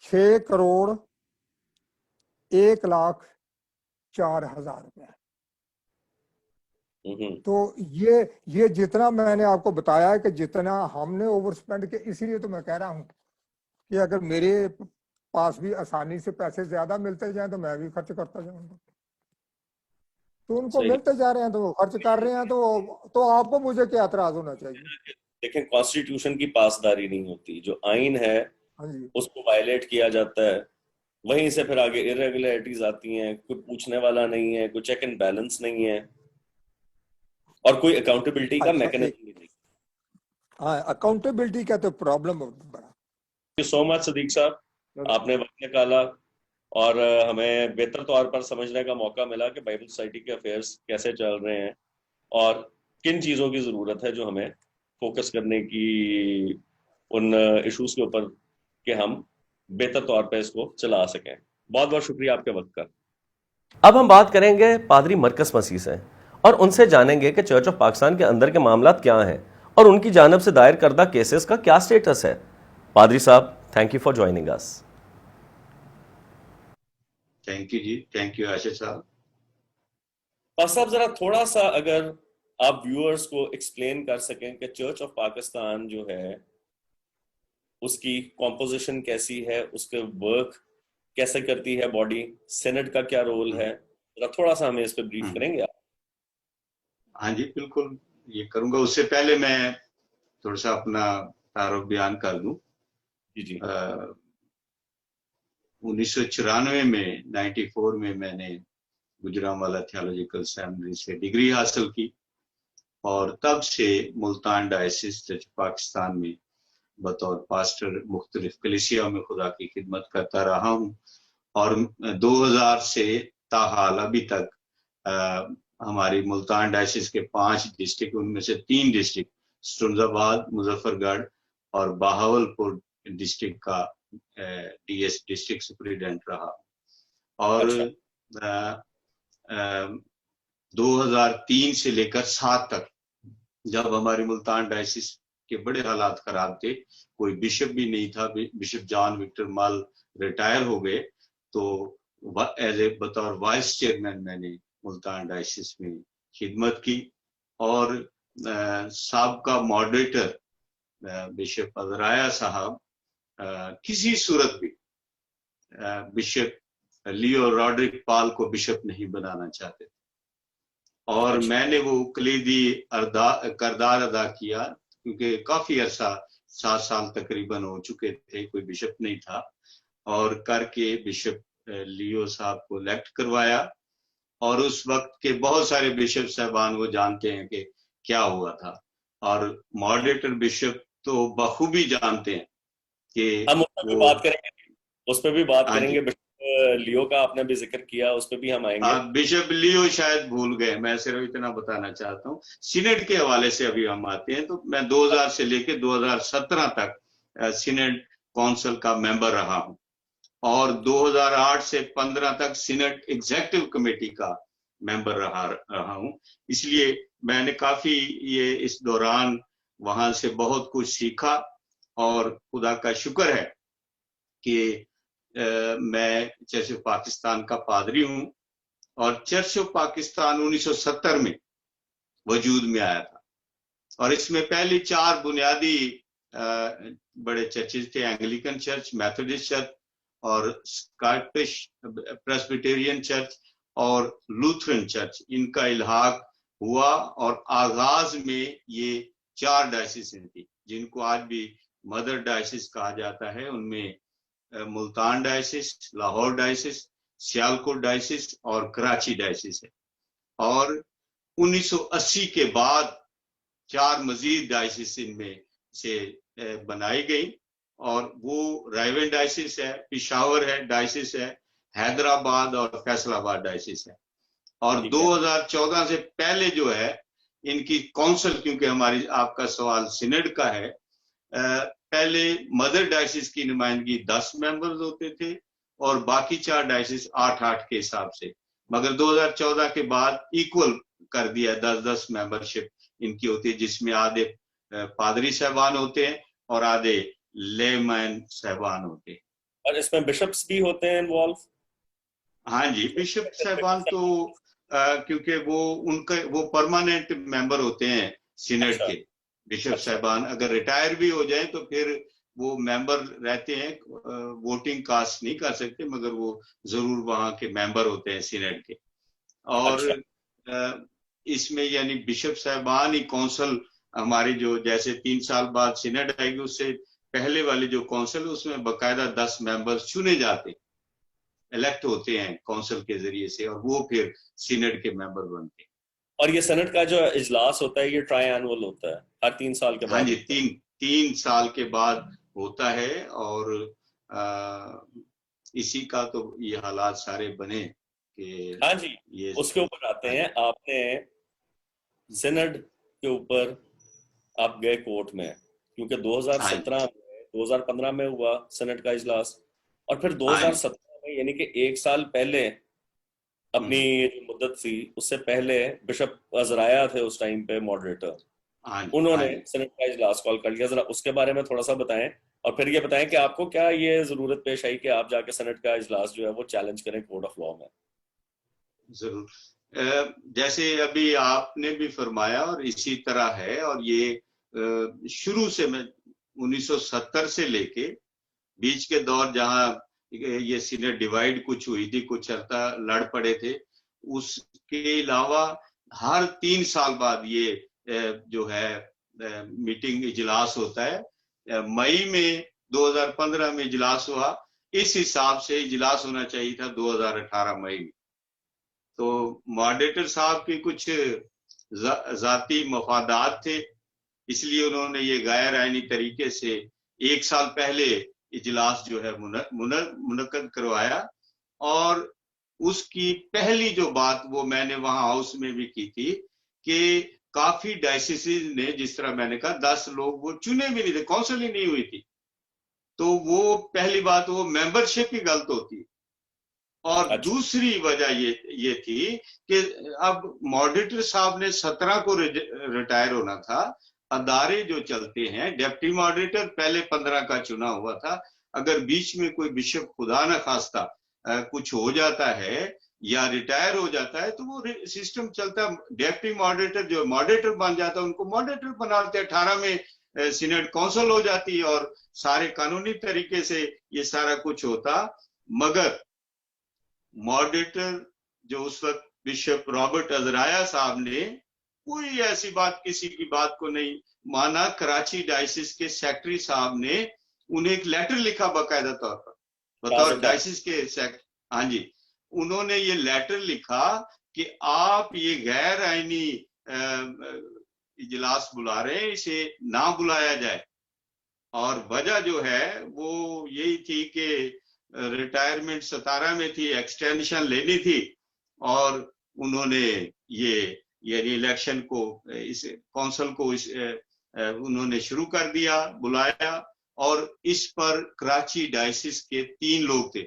6,01,04,000 रुपया। तो ये जितना मैंने आपको बताया है कि जितना हमने ओवर स्पेंड किया, इसीलिए तो मैं कह रहा हूं कि अगर मेरे पास भी आसानी से पैसे ज्यादा मिलते जाएं तो मैं भी खर्च करता जाऊंगा। तो उनको मिलते जा रहे हैं तो वो खर्च कर रहे हैं, तो आपको मुझे क्या एतराज होना चाहिए? देखें, कॉन्स्टिट्यूशन की पासदारी नहीं होती, जो आइन है हाँ जी, उसको वायलेट किया जाता है, वहीं से फिर आगे इरेगुलरिटीज आती हैं, कोई पूछने वाला नहीं है, कोई चेक एंड बैलेंस नहीं है, और कोई अकाउंटेबिलिटी का अच्छा, मैकेनिज्म नहीं। हाँ, अकाउंटेबिलिटी का तो प्रॉब्लम बड़ा। Thank you so much Sadiq साहब, आपने वक्त निकाला और हमें बेहतर तौर पर समझने का मौका मिला कि बाइबल सोसाइटी के अफेयर्स कैसे चल रहे हैं और किन चीज़ों की ज़रूरत है जो हमें फोकस करने की उन इश्यूज के ऊपर, कि हम बेहतर तौर पर इसको चला सकें। बहुत बहुत शुक्रिया आपके वक्त का। अब हम बात करेंगे पादरी मरकस मसीह से और उनसे जानेंगे कि चर्च ऑफ पाकिस्तान के अंदर के मामलात क्या हैं और उनकी जानब से दायर करदा केसेस का क्या स्टेटस है। पादरी साहब, thank you for joining us. Thank you जी, थैंक यू आशिष साहब। पादरी साहब, जरा थोड़ा सा अगर आप व्यूअर्स को एक्सप्लेन कर सकें कि चर्च ऑफ पाकिस्तान जो है उसकी कॉम्पोजिशन कैसी है, उसके वर्क कैसे करती है बॉडी, सेनेट का क्या रोल है, जरा थोड़ा सा हमें इस पर ब्रीफ करेंगे आप? हाँ जी, बिल्कुल ये करूंगा। उससे पहले मैं थोड़ा सा अपना तारुफ बयान कर दूं। जी। 1994 में 94 में मैंने गुजरांवाला थियोलॉजिकल सेमिनरी से डिग्री हासिल की और तब से मुल्तान डायसिस चर्च पाकिस्तान में बतौर पास्टर मुख्तलिफ कलीसिया में खुदा की खिदमत करता रहा हूँ और 2000 से ताहाल अभी तक हमारी मुल्तान डायसिस के 5 डिस्ट्रिक्ट, उनमें से 3 डिस्ट्रिक्ट स्टुंजाबाद, मुजफ्फरगढ़ और बहावलपुर डिस्ट्रिक्ट का डीएस डिस्ट्रिक्ट सुपरिटेंडेंट रहा। और अच्छा। 2003 से लेकर 7 तक जब हमारी मुल्तान डायसिस के बड़े हालात खराब थे, कोई बिशप भी नहीं था, बिशप जॉन विक्टर मल रिटायर हो गए, तो एज ए बतौर वाइस चेयरमैन मैंने मुल्तान डायसिस में खिदमत की। और साबका मॉडरेटर बिशप अजराया साहब किसी सूरत भी बिशप लियो रॉड्रिक पॉल को बिशप नहीं बनाना चाहते थे, और अच्छा। मैंने वो कलीदी किरदार अदा किया, क्योंकि काफी अरसा 7 साल तकरीबन हो चुके थे, कोई बिशप नहीं था, और करके बिशप लियो साहब को इलेक्ट करवाया। और उस वक्त के बहुत सारे बिशप साहबान वो जानते हैं कि क्या हुआ था, और मॉडरेटर बिशप तो बखूबी जानते हैं कि हम उस पर भी वो। बात करेंगे, उस पर भी बात हाँ करेंगे। जी, बिशप लियो का आपने भी जिक्र किया, उस पर भी हम आएंगे। बिशप लियो शायद भूल गए, मैं सिर्फ इतना बताना चाहता हूँ। सीनेट के हवाले से अभी हम आते हैं, तो मैं 2000 से लेकर 2017 तक सीनेट काउंसिल का मेंबर रहा हूँ, और 2008 से 15 तक सीनेट एग्जीक्यूटिव कमेटी का मेंबर रहा हूँ। इसलिए मैंने काफी ये इस दौरान वहां से बहुत कुछ सीखा, और खुदा का शुक्र है कि मैं चर्च ऑफ पाकिस्तान का पादरी हूँ, और चर्च ऑफ पाकिस्तान 1970 में वजूद में आया था, और इसमें पहली 4 बुनियादी बड़े चर्चेज थे, एंग्लिकन चर्च, मेथोडिस्ट चर्च और स्कॉटिश प्रेस्बिटेरियन चर्च और लूथरन चर्च। इनका इल्हाक हुआ, और आगाज में ये 4 डायसिस थी जिनको आज भी मदर डायसिस कहा जाता है। उनमें Multan diocese, Lahore diocese, Sialkot diocese और कराची डायसिस है। और 1980 के बाद 4 मजीद डायसिस इनमें से बनाई गई, और वो रायवन डायसिस है, पिशावर है डायसिस है, हैदराबाद और फैसलाबाद डायसिस है। और 2014 से पहले जो है इनकी काउंसिल, क्योंकि हमारी आपका सवाल सिनेड का है, पहले मदर डायसिस की नुमाइंदगी 10 मेंबर्स होते थे, और बाकी 4 डायसिस 8-8 के हिसाब से, मगर 2014 के बाद इक्वल कर दिया, 10-10 मेंबरशिप इनकी होती है, जिसमें आधे पादरी साहबान होते हैं और आधे लेमैन साहबान होते हैं। और इसमें बिशप्स भी होते हैं इन्वॉल्व? हाँ जी, बिशप साहबान तो क्योंकि वो परमानेंट मेंबर होते हैं सीनेट के। बिशप साहबान अगर रिटायर भी हो जाए तो फिर वो मेंबर रहते हैं, वोटिंग कास्ट नहीं कर सकते, मगर वो जरूर वहां के मेंबर होते हैं सीनेट के। और इसमें यानी बिशप साहबान ही काउंसिल हमारी, जो जैसे 3 साल बाद सीनेट आएगी, उससे पहले वाली जो काउंसिल उसमें बकायदा 10 मेंबर्स चुने जाते, इलेक्ट होते हैं काउंसिल के जरिए से, और वो फिर सीनेट के मेंबर बनते हैं। और ये सेनेट का जो इजलास होता है ये ट्राई एनुअल होता है, हर 3 साल के बाद? हाँ जी, 3 साल के बाद होता है, और इसी का तो ये हालात सारे बने कि हाँ जी, ये उसके ऊपर आते हैं। आपने सिनेट के ऊपर आप गए कोर्ट में, क्योंकि 2015 में हुआ सेनेट का इजलास, और फिर 2017 में यानी कि 1 साल पहले अपनी जो मुद्दत थी उससे पहले बिशप अजराया थे उस टाइम पे मॉडरेटर, उन्होंने सेनेट का इजलास कॉल कर लिया। जरा उसके बारे में थोड़ा सा बताएं, और फिर ये बताएं कि आपको क्या ये जरूरत पेश आई कि आप जाके सेनेट का इजलास जो है वो चैलेंज करें कोर्ट ऑफ लॉ में? जरूर, जैसे अभी आपने भी फरमाया और इसी तरह है, और ये शुरू से मैं 1970 से लेके बीच के दौर जहां ये सीनेट डिवाइड कुछ हुई थी, कुछ अर्ता लड़ पड़े थे, उसके अलावा हर 3 साल बाद ये जो है मीटिंग इजलास होता है। मई में 2015 में इजलास हुआ, इस हिसाब से इजलास होना चाहिए था 2018 मई में। तो मॉडरेटर साहब की कुछ जाती मफादात थे, इसलिए उन्होंने ये गैर आईनी तरीके से 1 साल पहले इजलास जो है मुनक्कद करवाया, और उसकी पहली जो बात वो मैंने वहां हाउस में भी की थी कि काफी डायसिस ने, जिस तरह मैंने कहा 10 लोग वो चुने भी नहीं थे, काउंसिल ही नहीं हुई थी, तो वो पहली बात वो मेंबरशिप ही गलत होती। और अच्छा। दूसरी वजह ये थी कि अब मॉडरेटर साहब ने 17 को रिटायर होना था। अदारे जो चलते हैं, डिप्टी मॉडरेटर पहले 15 का चुना हुआ था। अगर बीच में कोई बिशप खुदा न खास्ता कुछ हो जाता है या रिटायर हो जाता है तो वो सिस्टम चलता है। डिप्टी मॉडरेटर जो मॉडरेटर बन जाता है उनको मॉडरेटर बनाते। 18 में सीनेट काउंसिल हो जाती और सारे कानूनी तरीके से ये सारा कुछ होता। मगर मॉडरेटर जो उस वक्त बिशप रॉबर्ट अजराया साहब ने कोई ऐसी बात, किसी की बात को नहीं माना। कराची डायसिस के सेक्रेटरी साहब ने उन्हें एक लेटर लिखा बाकायदा तौर पर, बतौर डायसिस के सेक्रेटरी। हाँ जी, उन्होंने ये लेटर लिखा कि आप ये गैर आईनी इजलास बुला रहे हैं, इसे ना बुलाया जाए। और वजह जो है वो यही थी कि रिटायरमेंट 17 में थी, एक्सटेंशन लेनी थी और उन्होंने ये यानी इलेक्शन को, इस काउंसिल को उन्होंने शुरू कर दिया, बुलाया। और इस पर कराची डायसिस के 3 लोग थे।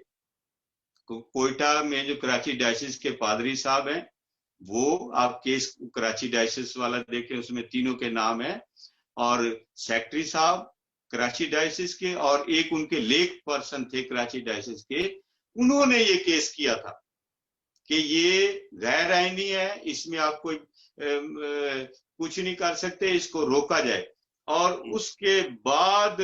कोयटा में जो कराची डायसिस के पादरी साहब हैं, वो आप केस कराची डायसिस वाला देखें उसमें तीनों के नाम है, और सेक्रेटरी साहब कराची डायसिस के, और एक उनके लेक पर्सन थे कराची डायसिस के। उन्होंने ये केस किया था कि ये गैर आईनी है, इसमें आप कोई कुछ नहीं कर सकते, इसको रोका जाए। और उसके बाद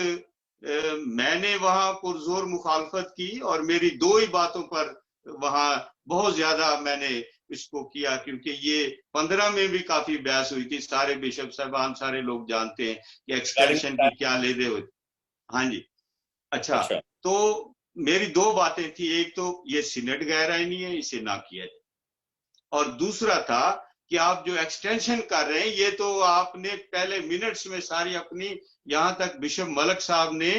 मैंने वहां पुरजोर मुखालफत की और मेरी 2 ही बातों पर वहां बहुत ज्यादा मैंने इसको किया, क्योंकि ये 15 में भी काफी बहस हुई थी। सारे बिशप साहबान, सारे लोग जानते हैं कि एक्सटेंशन की क्या ले दे हुए। हाँ जी, अच्छा। तो मेरी 2 बातें थी, एक तो ये सीनेट गैर आईनी है, इसे ना किया जाए, और दूसरा था कि आप जो एक्सटेंशन कर रहे हैं ये तो आपने पहले मिनट्स में सारी अपनी, यहां तक बिशप मलक साहब ने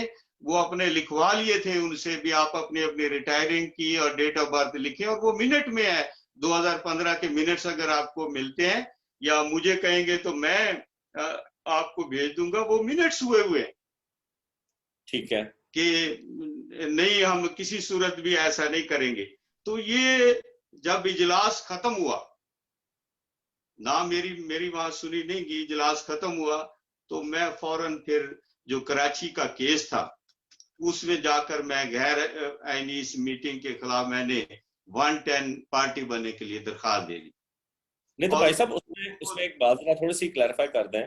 वो अपने लिखवा लिए थे उनसे भी, आप अपने अपने रिटायरिंग की और डेट ऑफ बर्थ लिखे, और वो मिनट में है। 2015 के मिनट्स अगर आपको मिलते हैं या मुझे कहेंगे तो मैं आपको भेज दूंगा, वो मिनट्स हुए। ठीक है कि नहीं, हम किसी सूरत भी ऐसा नहीं करेंगे। तो ये जब इजलास खत्म हुआ ना, मेरी वहां सुनी नहीं कि इजलास खत्म हुआ, तो मैं फौरन फिर जो कराची का केस था उसमें जाकर मैं गैर आईनी इस मीटिंग के खिलाफ मैंने 110 पार्टी बनने के लिए दरखास्त दे दी। नहीं तो भाई साहब उसमें एक बात जरा थोड़ी सी क्लैरिफाई कर दें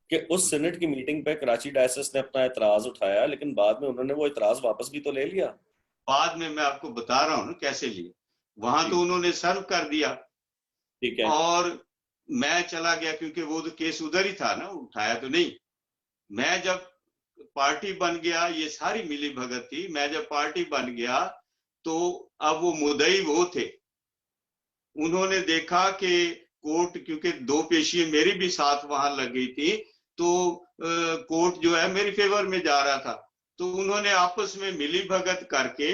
कि उस सीनेट की मीटिंग पे कराची डायसिस ने अपना इतराज उठाया, लेकिन बाद में उन्होंने वो इतराज वापस भी तो ले लिया। बाद में मैं आपको बता रहा हूं ना कैसे लिए। वहां तो उन्होंने सर्व कर दिया, ठीक है, और मैं चला गया क्योंकि वो तो केस उधर ही था ना, उठाया तो नहीं। मैं जब पार्टी बन गया, ये सारी मिली भगत थी, मैं जब पार्टी बन गया तो अब वो मुद्दई वो थे। उन्होंने देखा कि कोर्ट, क्योंकि 2 पेशियां मेरी भी साथ वहां लग गई थी, तो कोर्ट जो है मेरी फेवर में जा रहा था, तो उन्होंने आपस में मिली भगत करके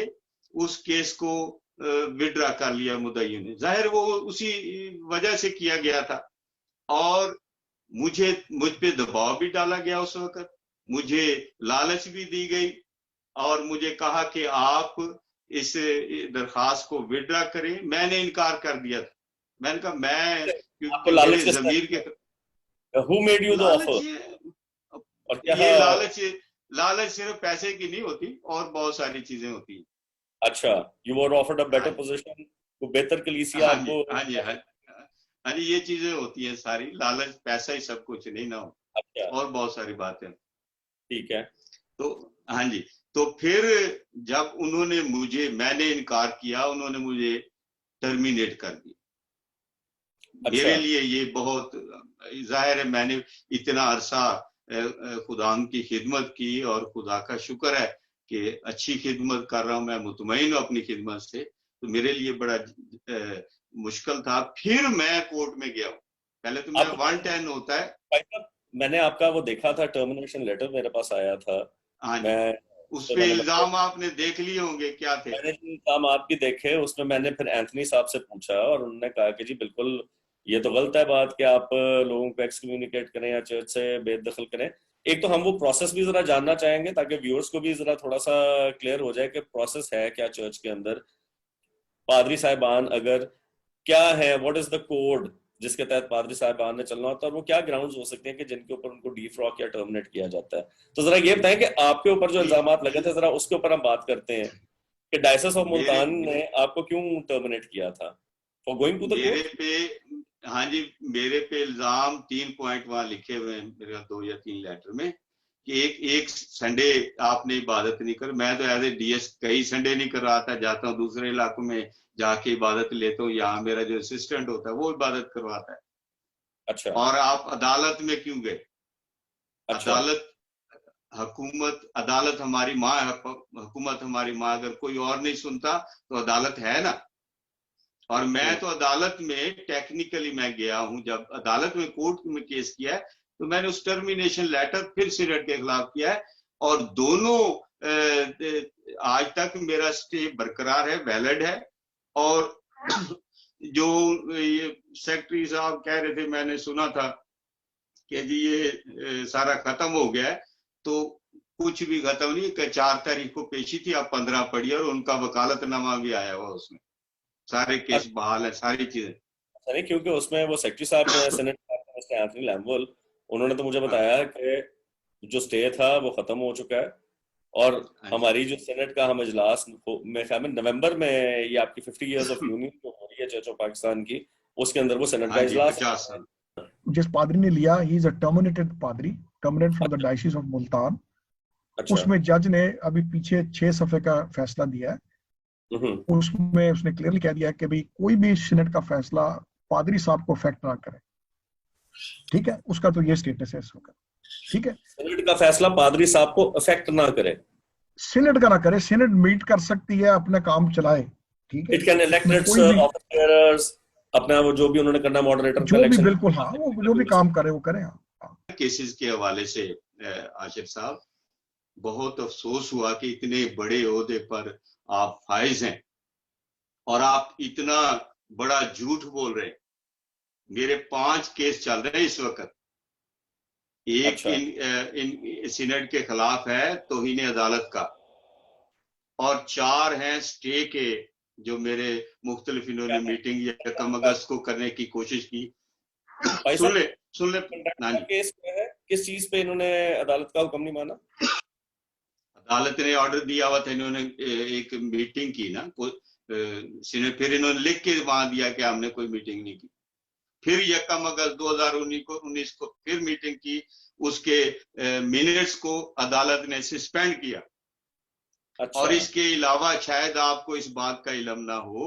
उस केस को विड्रा कर लिया मुद्दई ने। जाहिर वो उसी वजह से किया गया था, और मुझ पे दबाव भी डाला गया उस वक्त, मुझे लालच भी दी गई, और मुझे कहा कि आप इस दरखास्त को विड्रा करें। मैंने इनकार कर दिया था। मैंने कहा मैं, क्योंकि मेरे जमीर के Who made you the offer? और ये लालच सिर्फ पैसे की नहीं होती, और बहुत सारी चीजें होती हैं। अच्छा, you were offered a better position, तो बेहतर कलीसिया आपको। हाँ जी, ये चीजें होती हैं सारी, लालच, पैसा ही सब कुछ नहीं ना हो। अच्छा, और बहुत सारी बातें। ठीक है। तो हाँ जी, तो फिर जब मैंने इनकार किया, उन्होंने मुझे टर्मिनेट कर दिया। अच्छा। मेरे लिए ये बहुत जाहिर है, मैंने इतना अरसा खुदा की खिदमत की, और खुदा का शुक्र है कि अच्छी खिदमत कर रहा हूं, मैं मुतमईन हूं अपनी खिदमत से। तो मेरे लिए बड़ा मुश्किल था। फिर मैं कोर्ट में गया हूं। पहले तो मैं 110 होता है। मैंने आपका वो देखा था, टर्मिनेशन लेटर मेरे पास आया था। हाँ, मैं उस तो पे मैंने इल्जाम आपने देख लिए होंगे, क्या थे? मैंने जो इल्जाम आपकी देखे उसमें मैंने फिर एंथनी साहब से पूछा और उन्होंने कहा कि जी बिल्कुल ये तो गलत है बात कि आप लोगों को एक्सकम्युनिकेट करें या चर्च से बेदखल करें। एक तो हम वो प्रोसेस भी जरा जानना चाहेंगे ताकि व्यूअर्स को भी जरा थोड़ा सा क्लियर हो जाए कि प्रोसेस है क्या चर्च के अंदर। पादरी साहिबान अगर क्या है, व्हाट इज द कोड जिसके तहत पादरी साहिबान ने चलना होता है और वो क्या ग्राउंड्स हो सकते हैं कि जिनके ऊपर उनको डीफ्रॉक या टर्मिनेट किया जाता है। तो जरा ये बताएं कि आपके ऊपर जो इल्जाम लगे थे जरा उसके ऊपर हम बात करते हैं कि डायसिस ऑफ मेरे मुल्तान ने आपको क्यों टर्मिनेट किया था फॉर गोइंग टू द मेरे कोर्ट। पे हाँ जी, मेरे पे इल्जाम 3 पॉइंट वहां लिखे हुए हैं, मेरे 2 या 3 लेटर में, कि एक संडे आपने इबादत नहीं कर। मैं तो एज ए डीएस कई संडे नहीं करवाता, जाता हूँ दूसरे इलाकों में जाके इबादत लेता हूँ, यहाँ मेरा जो असिस्टेंट होता है वो इबादत करवाता है। अच्छा और आप अदालत में क्यों गए? अच्छा अदालत अदालत हमारी माँ है, हुकूमत हमारी माँ। अगर कोई और नहीं सुनता तो अदालत है ना। और मैं तो अदालत में टेक्निकली मैं गया हूं, जब अदालत में कोर्ट में केस किया है तो मैंने उस टर्मिनेशन लेटर फिर सीनेट के खिलाफ किया है, और दोनों आज तक मेरा स्टे बरकरार है, वैलिड है। और जो ये सेक्रेटरी साहब कह रहे थे, मैंने सुना था कि जी ये सारा खत्म हो गया है, तो कुछ भी खत्म नहीं। 4 तारीख को पेशी थी, अब 15 पड़ी और उनका वकालतनामा भी आया हुआ, उसमें सारे केस बहाल है, सारी चीजें। नहीं क्योंकि उसमें वो सेक्रेटरी साहब जो है सेनेट मिस्टर एंथनी लैम्बल, उन्होंने तो मुझे हाँ, बताया कि जो स्टे था वो खत्म हो चुका है और हाँ जी, हमारी जो सेनेट का हम इजलास मेरे ख्याल में नवंबर में ये आपकी 50 इयर्स ऑफ यूनियन जो हो रही है चर्च ऑफ पाकिस्तान की, उसके अंदर वो सेनेट का हाँ जी, इजलास 50 साल। जिस पादरी ने लिया, ही इज अ टर्मिनेटेड पादरी, terminated from the diocese of Multan. अच्छा उसमें जज ने अभी पीछे 6 सफ़े का फैसला दिया है। उसमें उसने क्लियरली कह दिया है कि भाई कोई भी सीनेट का फैसला पादरी साहब को अफेक्ट ना करे। ठीक है, उसका तो ये स्टेटस है इस वक्त। ठीक है, सेनेट का फैसला पादरी साहब को अफेक्ट ना करे, सीनेट का ना करे, सीनेट मीट कर सकती है, अपना काम चलाए। ठीक है, इट कैन इलेक्ट उसमें इट्स कोई भी ऑफिस बेयरर्स, अपना वो जो भी उन्होंने करना मॉडरेटर का जो भी इलेक्शन, बिल्कुल, हाँ, वो जो भी काम करे वो करे। हाँ, केसेस के हवाले से आशिफ साहब, बहुत अफसोस हुआ कि इतने बड़े ओहदे पर आप फाइज हैं और आप इतना बड़ा झूठ बोल रहे हैं। मेरे 5 केस चल रहे हैं इस वक्त। एक अच्छा इन सीनेट के खिलाफ है, तौहीन अदालत का, और 4 हैं स्टे के, जो मेरे मुख्तलिफ इन्होंने मीटिंग या कम अगस्त को करने की कोशिश की। सुन ले का केस क्या है, किस चीज पे इन्होंने अदालत का हुक्म नहीं माना? अदालत ने ऑर्डर दिया हुआ था, इन्होंने एक मीटिंग की ना, फिर इन्होंने लिख के वहां दिया कि हमने कोई मीटिंग नहीं की। फिर 1 अगस्त 2019 को फिर मीटिंग की, उसके मिनट्स को अदालत ने सस्पेंड किया। अच्छा। और इसके अलावा शायद आपको इस बात का इल्म ना हो,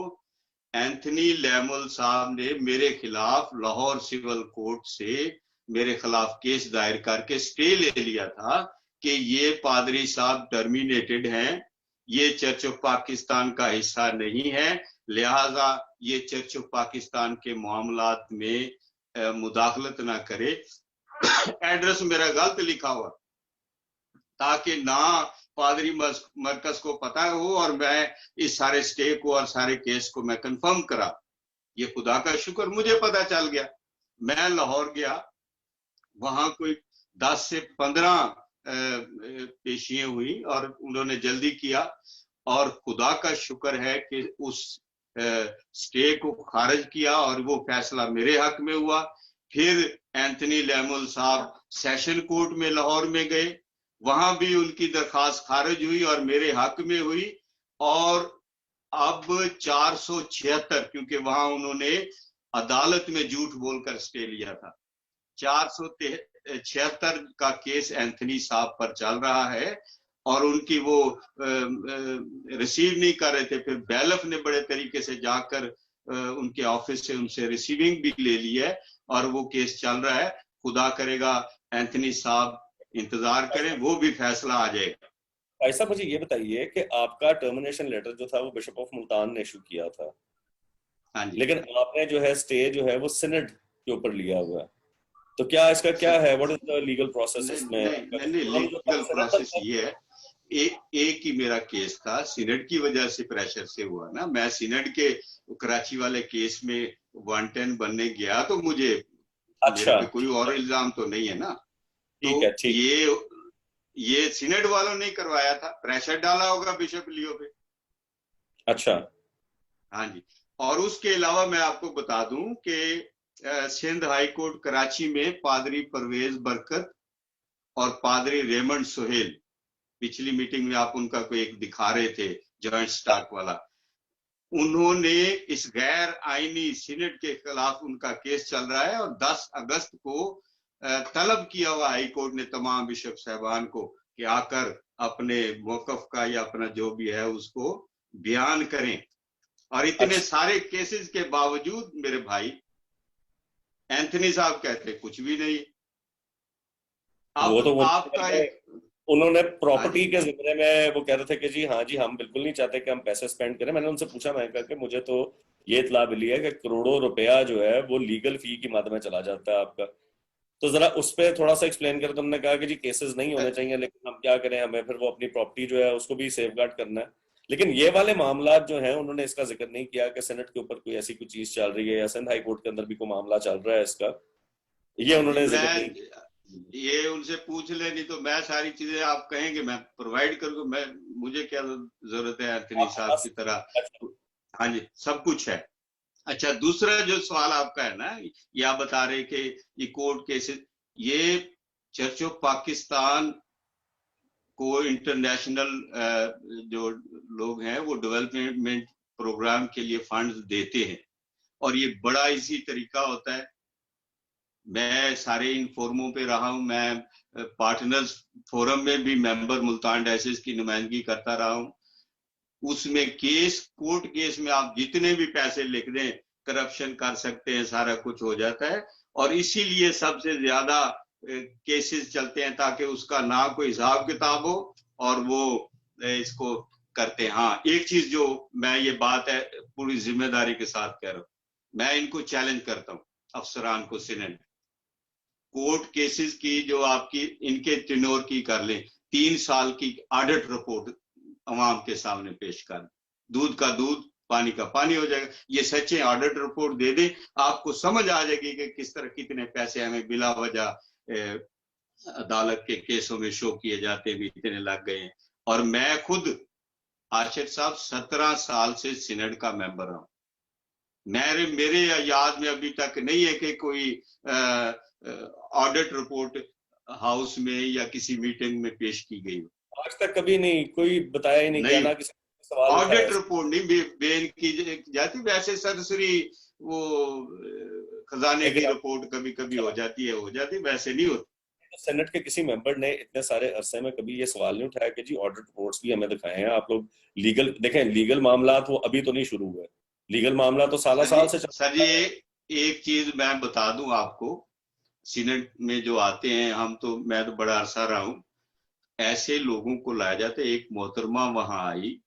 एंथनी लैमुल साहब ने मेरे खिलाफ लाहौर सिविल कोर्ट से मेरे खिलाफ केस दायर करके स्टे ले लिया था कि ये पादरी साहब टर्मिनेटेड हैं, ये चर्च ऑफ पाकिस्तान का हिस्सा नहीं है, लिहाजा ये चर्च ऑफ पाकिस्तान के मामलात में मुदाखलत ना करे। एड्रेस मेरा गलत लिखा हुआ, ताकि ना पादरी मरकज को पता हो और मैं इस सारे स्टे को और सारे केस को मैं कंफर्म करा। ये खुदा का शुक्र मुझे पता चल गया। मैं लाहौर गया, वहां कोई 10 से 15 पेशियां हुई और उन्होंने जल्दी किया, और खुदा का शुक्र है कि उस स्टे को खारिज किया और वो फैसला मेरे हक में हुआ। फिर एंथनी लैमुल साहब सेशन कोर्ट में लाहौर में गए, वहां भी उनकी दरखास्त खारिज हुई और मेरे हक में हुई। और अब 476, क्योंकि वहां उन्होंने अदालत में झूठ बोलकर स्टे लिया था, 476 का केस एंथनी साहब पर चल रहा है और उनकी वो रिसीव नहीं कर रहे थे। फिर बैलफ ने बड़े तरीके से जाकर उनके ऑफिस से उनसे रिसीविंग भी ले ली है और वो केस चल रहा है। खुदा करेगा एंथनी साहब इंतजार करें, वो भी फैसला आ जाएगा। भाई साहब मुझे ये बताइए कि आपका टर्मिनेशन लेटर जो था वो बिशप ऑफ मुल्तान ने इशू किया था, हाँ जी, लेकिन आपने जो है स्टे जो है वो सिनेट के ऊपर लिया हुआ है, तो क्या इसका क्या है, what is the legal process इसमें? नहीं, लीगल प्रोसेस ये है एक ही मेरा केस था, सीनेट की वजह से प्रेशर से हुआ ना। मैं सीनेट के कराची वाले केस में 110 बनने गया तो मुझे मेरे पे कोई और इल्जाम तो नहीं है ना। ठीक है, तो ये सीनेट वालों ने करवाया था, प्रेशर डाला होगा बिशप लियो पे। अच्छा, हाँ जी। और उसके अलावा मैं आपको बता दूं कि सिंध हाई कोर्ट कराची में पादरी परवेज बरकत और पादरी रेमंड सोहेल, पिछली मीटिंग में आप उनका कोई एक दिखा रहे थे जॉइंट स्टॉक वाला, उन्होंने इस गैर आईनी सीनेट के खिलाफ उनका केस चल रहा है और 10 अगस्त को तलब किया हुआ हाई कोर्ट ने तमाम बिशप साहबान को कि आकर अपने मौकफ का या अपना जो भी है उसको बयान करें। और इतने सारे केसेस के बावजूद मेरे भाई एंथनी साहब कहते कुछ भी नहीं। वो तो आपका उन्होंने प्रॉपर्टी के जिम्मे में वो कह रहे थे कि जी हाँ जी, हम बिल्कुल नहीं चाहते कि हम पैसे स्पेंड करें। मैंने उनसे पूछा, मैं करके मुझे तो ये इतला मिली है कि करोड़ों रुपया जो है वो लीगल फी की मद में चला जाता है आपका। तो जरा उस पर थोड़ा सा एक्सप्लेन करें। तुमने कहा कि जी केसेस नहीं होने चाहिए, लेकिन हम क्या करें, हमें फिर वो अपनी प्रॉपर्टी जो है उसको भी सेफगार्ड करना है। लेकिन ये वाले मामला जो है उन्होंने इसका जिक्र नहीं किया कि सेनेट के ऊपर कोई ऐसी कोई चीज चल रही है या सिंध हाई कोर्ट के अंदर भी कोई मामला चल रहा है इसका, ये उन्होंने जिक्र नहीं किया। ये उनसे पूछ ले, नहीं तो मैं सारी चीजें आप कहेंगे मैं प्रोवाइड करूंगा। मैं मुझे क्या जरूरत है एंथनी साहब की तरह। हाँ जी, सब कुछ है। अच्छा, दूसरा जो सवाल आपका है ना, ये आप बता रहे कि ये कोर्ट केसेस, ये चर्च ऑफ पाकिस्तान को इंटरनेशनल जो लोग हैं वो डेवलपमेंट प्रोग्राम के लिए फंड्स देते हैं और ये बड़ा इजी तरीका होता है। मैं सारे इन फोरमों पे रहा हूं, मैं पार्टनर्स फोरम में भी मेंबर मुल्तान डायसिस की नुमाइंदगी करता रहा हूं। उसमें केस, कोर्ट केस में आप जितने भी पैसे लिख दें, करप्शन कर सकते हैं, सारा कुछ हो जाता है। और इसीलिए सबसे ज्यादा केसेस चलते हैं ताकि उसका ना कोई हिसाब किताब हो और वो इसको करते हैं। हाँ, एक चीज जो मैं ये बात है पूरी जिम्मेदारी के साथ कह रहा हूं, मैं इनको चैलेंज करता हूं अफसरान को, सीनेट कोर्ट केसेस की जो आपकी इनके टेन्योर की कर लें, 3 साल की ऑडिट रिपोर्ट अवाम के सामने पेश कर, दूध का दूध पानी का पानी हो जाएगा। ये सच्चे ऑडिट रिपोर्ट दे दें, आपको समझ आ जाएगी कि किस तरह कितने पैसे हमें बिला वजह अदालत के केसों में शो किए जाते भी इतने लग गए हैं। और मैं खुद आशिर साहब 17 साल से सीनेट का मेंबर हूं। मेरे याद में अभी तक नहीं है कि कोई ऑडिट रिपोर्ट हाउस में या किसी मीटिंग में पेश की गई हो। आज तक कभी नहीं, कोई बताया ही नहीं, ना किसी सवाल ऑडिट रिपोर्ट नहीं बेन की जाती, वैसे सरसरी वो खजाने की रिपोर्ट कभी कभी हो जाती है, वैसे नहीं होती। सेनेट के किसी मेंबर ने इतने सारे अरसे में कभी ये सवाल नहीं उठाया कि जी ऑडिट रिपोर्ट्स भी हमें दिखाए हैं आप लोग। लीगल देखें, लीगल मामला तो अभी तो नहीं शुरू हुए, लीगल मामला तो साल से सर जी एक चीज मैं बता दूं आपको, सीनेट में जो आते हैं, मैं तो बड़ा अरसा रहा हूं, ऐसे लोगों को लाया जाता है। एक मोहतरमा वहां आई,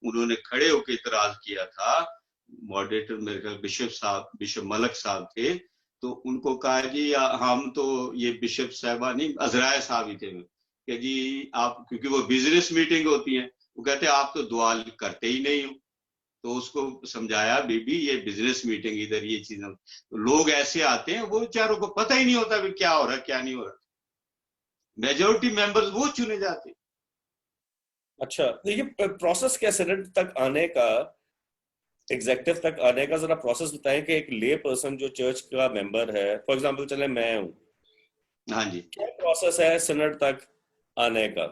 उन्होंने खड़े होकर इतराज किया था, मॉडरेटर मेरे ख्याल बिशप मलक साहब थे, तो उनको कहा जी हम तो ये बिशप साहबा नहीं, अजराय साहब ही थे कि जी आप, क्योंकि वो बिजनेस मीटिंग होती है, वो कहते आप तो दुआ करते ही नहीं हो। तो उसको समझाया, बीबी ये बिजनेस मीटिंग, इधर ये चीजें, तो लोग ऐसे आते हैं वो बेचारों को पता ही नहीं होता भी क्या हो रहा है क्या नहीं हो रहा। मेजोरिटी मेंबर्स वो चुने जाते। अच्छा, तो ये प्रोसेस क्या सेनेट तक आने का, एग्जेक्टिव तक आने का जरा प्रोसेस बताएं कि एक ले पर्सन जो चर्च का मेंबर है, फॉर एग्जांपल चले मैं हूं, हाँ जी, क्या प्रोसेस है सेनेट तक आने का,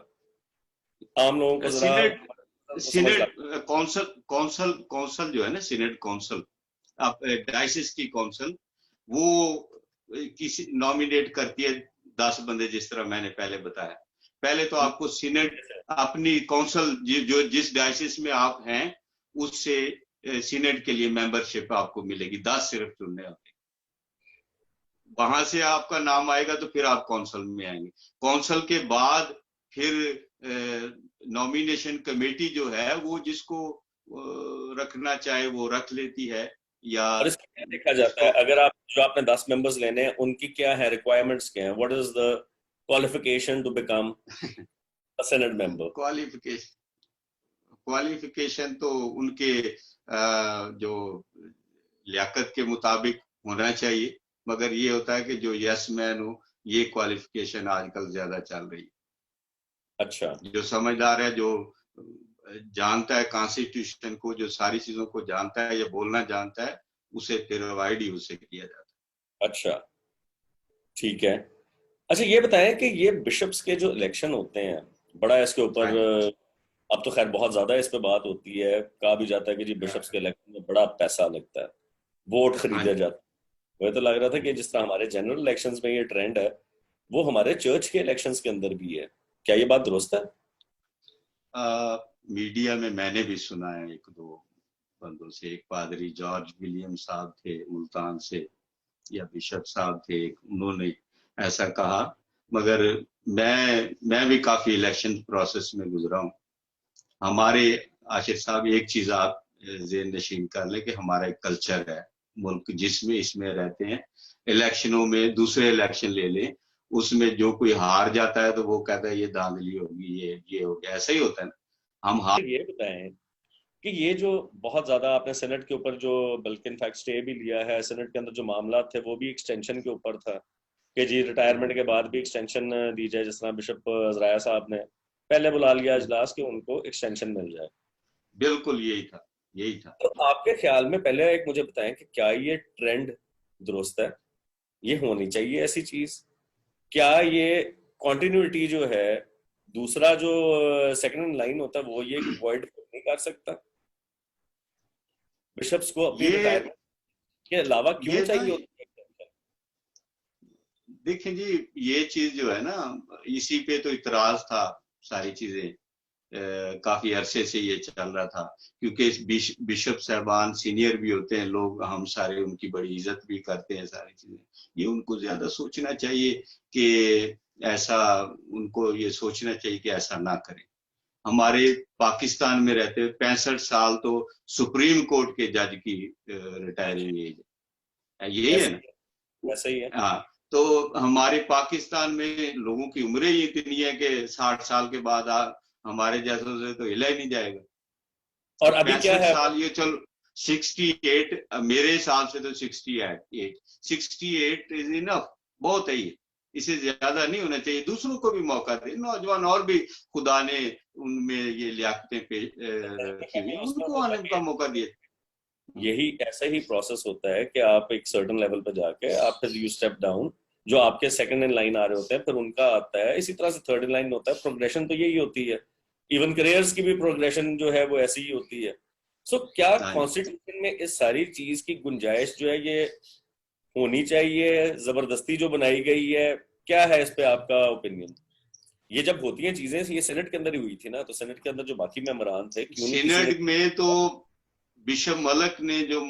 आम लोगों को जरा सीनेट कौंसल जो है ना, सीनेट कौंसल, आप डायसिस की कौंसल, वो किसी नॉमिनेट करती है 10 बंदे, जिस तरह मैंने पहले बताया। पहले तो आपको सीनेट अपनी कौंसल जो जिस डायसिस में आप हैं उससे सीनेट के लिए मेंबरशिप आपको मिलेगी, 10 सिर्फ चुनने होंगे। वहां से आपका नाम आएगा तो फिर आप कौंसल में आएंगे। कौंसल के बाद फिर नॉमिनेशन कमेटी जो है वो जिसको रखना चाहे वो रख लेती है। या और इसका क्या देखा जाता है, अगर आप जो आपने 10 मेंबर्स लेने हैं उनकी क्या है रिक्वायरमेंट्स क्या है, what is the qualification to become senate member? Qualification तो उनके जो लियाकत के मुताबिक होना चाहिए, मगर ये होता है कि जो यस मैन हो, ये क्वालिफिकेशन आजकल ज्यादा चल रही है। अच्छा, जो समझदार है, जो जानता है कॉन्स्टिट्यूशन को, जो सारी चीजों को जानता है या बोलना जानता है, उसे प्रोवाइड ही उसे किया जाता है। अच्छा, ठीक है। अच्छा, ये बताएं कि ये बिशप्स के जो इलेक्शन होते हैं, बड़ा इसके ऊपर हाँ जी, अब तो खैर बहुत ज्यादा इस पे बात होती है, कहा भी जाता है कि जी बिशप्स के इलेक्शन में बड़ा पैसा लगता है, वोट हाँ खरीदे जी। जाते हैं। मुझे तो लग रहा था कि जिस तरह हमारे जनरल इलेक्शंस में ये ट्रेंड है, वो हमारे चर्च के इलेक्शंस के अंदर भी है। क्या ये बात दुरुस्त है? मीडिया में मैंने भी सुना है एक दो बंदों से, एक पादरी जॉर्ज विलियम साहब थे मुल्तान से, या बिशप साहब थे, उन्होंने ऐसा कहा। मगर मैं भी काफी इलेक्शन प्रोसेस में गुजरा हूँ। हमारे आशिफ साहब, एक चीज आप ज़हन नशीन कर लें कि हमारा एक कल्चर है, मुल्क जिसमें इसमें रहते हैं, इलेक्शनों में दूसरे इलेक्शन ले लें, उसमें जो कोई हार जाता है तो वो कहता है ये धांधली होगी, ये हो गया, ऐसा ही होता है ना। हम हार ये बताएं कि ये जो बहुत ज्यादा आपने सेनेट के ऊपर जो, बल्कि इनफैक्ट स्टे भी लिया है, सेनेट के अंदर जो मामला थे वो भी एक्सटेंशन के ऊपर था कि जी रिटायरमेंट के बाद भी एक्सटेंशन दी जाए। जिस तरह बिशप अजराया साहब ने पहले बुला लिया इजलास कि उनको एक्सटेंशन मिल जाए। बिल्कुल यही था। तो आपके ख्याल में पहले एक मुझे बताएं कि क्या ये ट्रेंड दुरुस्त है? ये होनी चाहिए ऐसी चीज? क्या ये कॉन्टिन्यूटी जो है, दूसरा जो सेकंड इन लाइन होता है वो ये अवॉइड नहीं कर सकता? बिशप्स को अपनी ये रिटायरमेंट के अलावा क्यों ये ना, चाहिए होती है extension? देखें जी, ये चीज जो है ना, इसी पे तो इतराज था, सारी चीजें काफी अरसे से ये चल रहा था, क्योंकि बिशप साहबान सीनियर भी होते हैं, लोग हम सारे उनकी बड़ी इज्जत भी करते हैं, सारी चीजें। ये उनको ज्यादा सोचना चाहिए कि ऐसा, उनको ये सोचना चाहिए कि ऐसा ना करें। हमारे पाकिस्तान में रहते हुए 65 साल तो सुप्रीम कोर्ट के जज की रिटायरिंग एज है, यही है ऐसे ना। ही है, ऐसे ही है। हाँ, तो हमारे पाकिस्तान में लोगों की उम्र ही इतनी है कि 60 साल के बाद हमारे जैसों से तो हिला ही नहीं जाएगा। और अभी क्या 65 है? साल, ये चलो 68, मेरे हिसाब से तो 68 इज इनफ, बहुत है ये, इससे ज्यादा नहीं होना चाहिए। दूसरों को भी मौका दे, नौजवान और भी खुदा ने उनमें ये लियाकतें रखी हुई, मैं उसमें उनको होता आने कि का मौका दिए। यही ऐसा ही प्रोसेस होता है कि आप एक सर्टेन लेवल पे जाके आप फिर यू स्टेप डाउन, जो आपके सेकंड इन लाइन आ रहे होते हैं फिर उनका आता है, इसी तरह से थर्ड इन लाइन होता है। प्रोग्रेशन तो यही होती है, इवन करियर्स की भी प्रोग्रेशन जो है वो ऐसी ही होती है। सो क्या हाँ जी। कॉन्स्टिट्यूशन में इस सारी चीज की गुंजाइश जो है ये होनी चाहिए? जबरदस्ती जो बनाई गई है, क्या है इस पे आपका ओपिनियन? ये जब होती हैं चीजें, ये सेनेट के अंदर ही हुई थी ना, तो सेनेट के अंदर जो बाकी मेंबरान थे, क्यों नहीं किसी ने? सीनेट में तो बिशप मलक ने जो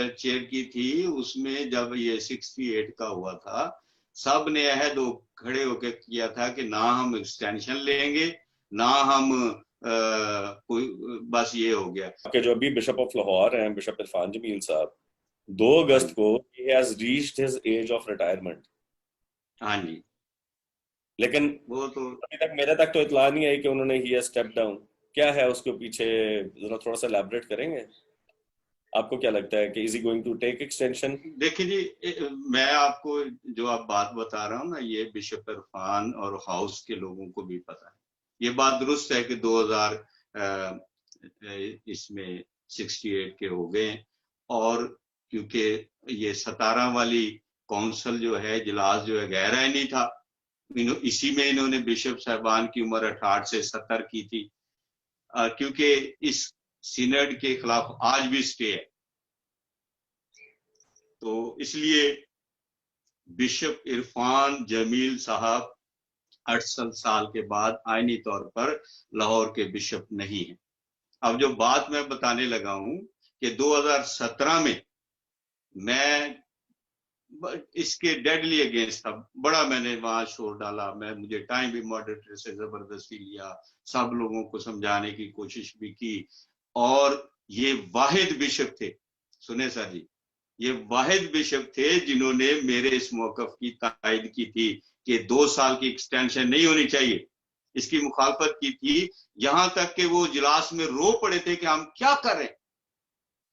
चेयर की थी, उसमें जब ये 68 का हुआ था, सब ने अहद खड़े होकर किया था कि ना हम एक्सटेंशन लेंगे, ना हम कोई, बस ये हो गया। के जो अभी बिशप ऑफ लाहौर हैं, बिशप इरफान जमील साहब, 2 हाँ अगस्त जी, को he has reached his age of retirement, हाँ जी, लेकिन वो तो अभी तक मेरे तक तो इतला नहीं आई कि उन्होंने ही स्टेप डाउन। क्या है उसके पीछे, जरा थोड़ा सा एलैबोरेट करेंगे? आपको क्या लगता है कि is he going to take extension? देखिए जी, मैं आपको जो आप बात बता रहा हूँ ना, ये बिशप इरफान और हाउस के लोगों को भी पता है। ये बात दुरुस्त है कि 2000 इसमें 68 के हो गए, और क्योंकि ये 17 वाली काउंसिल जो है, इजलास जो है, गहरा ही नहीं था, इसी में इन्होंने बिशप साहबान की उम्र 68 से 70 की थी, क्योंकि इस सीनेट के खिलाफ आज भी स्टे है, तो इसलिए बिशप इरफान जमील साहब 68 साल के बाद आईनी तौर पर लाहौर के बिशप नहीं है। अब जो बात मैं बताने लगा हूं कि 2017 में मैं इसके डेडली अगेंस्ट था, बड़ा मैंने वहां शोर डाला, मुझे टाइम भी मॉडरेटर से जबरदस्ती लिया, सब लोगों को समझाने की कोशिश भी की, और ये वाहिद बिशप थे, सुने सर जी, ये वाहिद बिशप थे जिन्होंने मेरे इस मौकफ की तायद की थी कि 2 साल की एक्सटेंशन नहीं होनी चाहिए, इसकी मुखालफत की थी, यहां तक कि वो इजलास में रो पड़े थे कि हम क्या करें,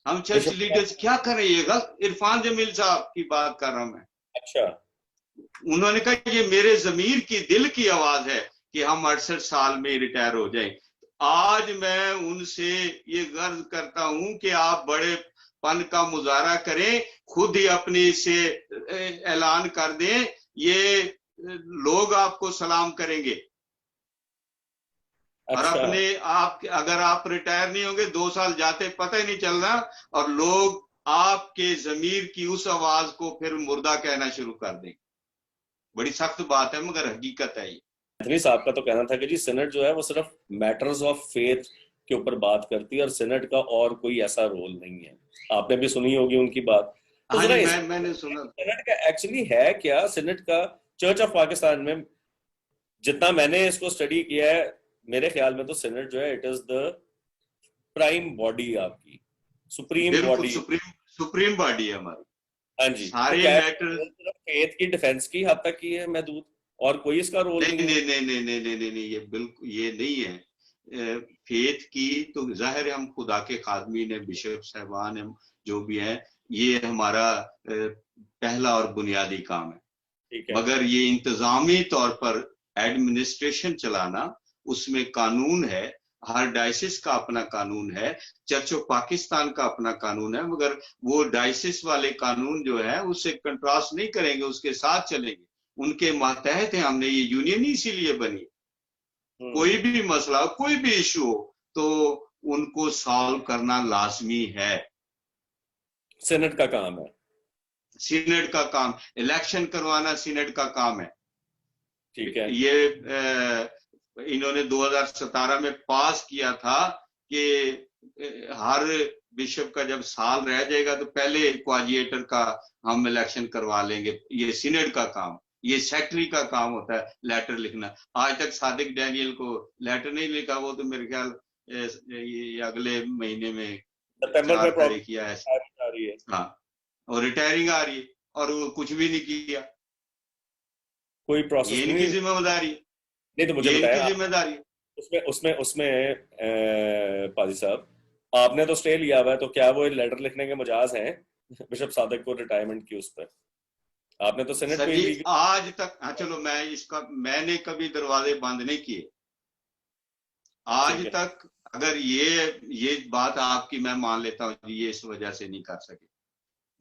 हम चर्च लीडर्स क्या करें, ये गलत। इरफान जमील साहब की बात कर रहा हूं मैं। अच्छा, उन्होंने कहा ये मेरे जमीर की दिल की आवाज है कि हम 68 साल में रिटायर हो जाएं। आज मैं उनसे ये गर्ज करता हूं कि आप बड़े पन का मुजाहरा करें, खुद ही अपने से ऐलान कर दें, ये लोग आपको सलाम करेंगे। और अच्छा। अपने आप, अगर आप रिटायर नहीं होंगे 2 साल जाते पता ही नहीं चल रहा, और लोग आपके जमीर की उस आवाज को फिर मुर्दा कहना शुरू कर देंगे। बड़ी सख्त बात है मगर हकीकत है ये। एंथनी साहब का तो कहना था कि जी सिनेट जो है वो सिर्फ मैटर्स ऑफ फेथ के ऊपर बात करती है और सिनेट का और कोई ऐसा रोल नहीं है। आपने भी सुनी होगी उनकी बात। तो हाँ जरा जी, इस मैंने सुना। सिनेट का एक्चुअली है क्या? सिनेट का चर्च ऑफ पाकिस्तान में जितना मैंने इसको स्टडी किया है, मेरे ख्याल में तो सिनेट जो है it is the prime body, आपकी सुप्रीम बिल्कुल बॉडी। सुप्रीम बॉडी है हमारी। हाँ जी। तो सारे क्या मैटर। सिर्फ फेथ की डिफेंस की हद तक की है महदूद, और कोई इसका रोल नहीं नहीं है? नहीं नहीं नहीं नहीं नहीं नहीं नहीं, ये बिल्कुल ये नहीं है। फेथ की तो जाहिर है हम खुदा के खादमीन है, बिशप साहबान है, जो भी है, ये हमारा पहला और बुनियादी काम है। ठीक है। मगर ये इंतजामी तौर पर एडमिनिस्ट्रेशन चलाना, उसमें कानून है, हर डायसिस का अपना कानून है, चर्च ऑफ पाकिस्तान का अपना कानून है, मगर वो डायसिस वाले कानून जो है उससे कंट्रास्ट नहीं करेंगे, उसके साथ चलेंगे, उनके मातहत है। हमने ये यूनियन ही इसीलिए बनी। कोई भी मसला, कोई भी इशू हो तो उनको सॉल्व करना लाजमी है। सीनेट का काम है। सीनेट का काम, इलेक्शन करवाना सीनेट का काम है। ठीक है। ये इन्होंने 2017 में पास किया था कि हर बिशप का जब साल रह जाएगा तो पहले क्वाजिएटर का हम इलेक्शन करवा लेंगे। ये सीनेट का काम, ये सेक्रेटरी का काम होता है लेटर लिखना। आज तक सादिक डैनियल को लेटर नहीं लिखा, वो तो मेरे ख्याल ये अगले महीने में सितंबर 4 में तारीख या ऐसे। आ रही है। हाँ, और रिटायरिंग आ रही है और वो कुछ भी नहीं किया। कोई प्रोसेस ये नहीं इनकी है। जिम्मेदारी, नहीं तो मुझे ये बताया इनकी जिम्मेदारी। उसमें उसमें उसमें पाजी साहब, आपने तो स्टे लिया हुआ है, तो क्या वो लेटर लिखने के मजाज हैं बिशप सादिक को रिटायरमेंट की? उस पर आपने तो सेनेट को सर ही जी लीगल। आज तक, हाँ चलो मैं इसका, मैंने कभी दरवाजे बंद नहीं किए आज ठीक है। तक। अगर ये बात आपकी मैं मान लेता हूँ जी, ये इस वजह से नहीं कर सके,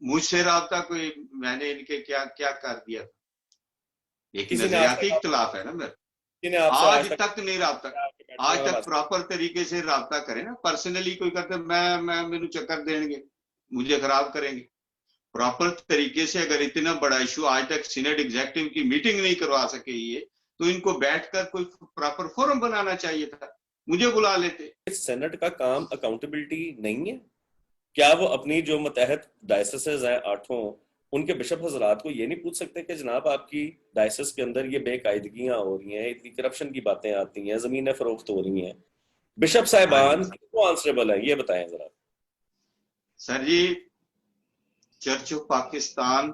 मुझसे राब्ता कोई, मैंने इनके क्या क्या कर दिया था? एक किसी ने नजरियाती आपसे इख्तलाफ है ना मेरे। किसी ने आपसे आज तक नहीं राब्ता, आज बैठने का तक वास्ता? प्रॉपर तरीके से राब्ता करें ना। पर्सनली कोई करते मैं मेनू चक्कर देंगे, मुझे खराब करेंगे। प्रॉपर तरीके से अगर इतना बड़ा इशू आज तक सीनेट एग्जीक्यूटिव की मीटिंग नहीं करवा सके ये, तो इनको बैठकर कोई प्रॉपर फोरम बनाना चाहिए था, मुझे बुला लेते। सेनेट का काम अकाउंटेबिलिटी नहीं है क्या? वो अपनी जो मतहत डायसिसेस हैं 8, उनके बिशप हजरात को ये नहीं पूछ सकते कि जनाब आपकी डायसिस के अंदर ये बेकायदगियां हो रही हैं, इतनी करप्शन की बातें आती हैं, जमीनें फरोख्त हो रही हैं, बिशप साहिबान किसको आंसरेबल है? ये बताएं जरा। सर जी, चर्च ऑफ पाकिस्तान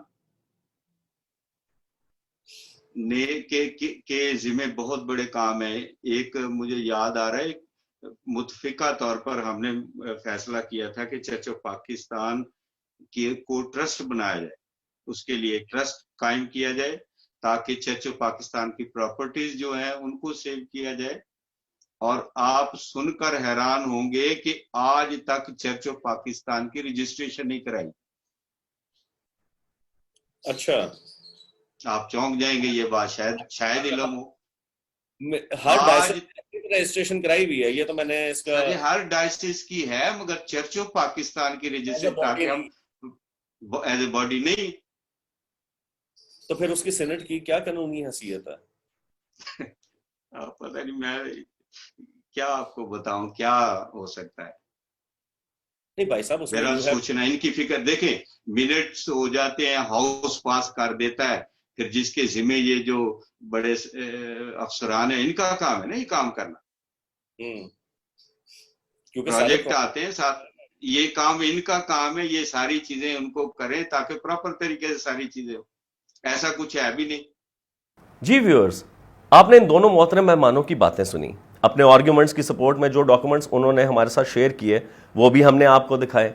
ने के जिम्मे बहुत बड़े काम है। एक मुझे याद आ रहा है, मुतफिका तौर पर हमने फैसला किया था कि चर्च ऑफ पाकिस्तान को ट्रस्ट बनाया जाए, उसके लिए ट्रस्ट कायम किया जाए ताकि चर्च ऑफ पाकिस्तान की प्रॉपर्टीज जो है उनको सेव किया जाए। और आप सुनकर हैरान होंगे कि आज तक चर्च ऑफ पाकिस्तान की रजिस्ट्रेशन नहीं कराई। अच्छा, आप चौंक जाएंगे, ये बात शायद इल्म हो। हर आज डायसिस रजिस्ट्रेशन कराई हुई है, ये तो मैंने इसका सर हर डायसिस की है, मगर चर्च ऑफ पाकिस्तान की रजिस्ट्रेशन ताकि हम एज ए बॉडी नहीं। तो फिर उसकी सेनेट की क्या कानूनी हैसियत है? पता नहीं, मैं क्या आपको बताऊं क्या हो सकता है। नहीं भाई साहब, उसमें मेरा सोचना, इनकी फिक्र देखें, मिनट्स हो जाते हैं, हाउस पास कर देता है, फिर जिसके जिम्मे ये जो बड़े अफसरान है, इनका काम है ना ये काम करना। क्योंकि प्रोजेक्ट आते हैं साथ, ये काम इनका काम है, ये सारी चीजें उनको करें ताकि प्रॉपर तरीके से सारी चीजें हो। ऐसा कुछ है भी नहीं। जी व्यूअर्स, आपने इन दोनों मोहतरम मेहमानों की बातें सुनी, अपने आर्ग्यूमेंट्स की सपोर्ट में जो डॉक्यूमेंट्स उन्होंने हमारे साथ शेयर किए वो भी हमने आपको दिखाए।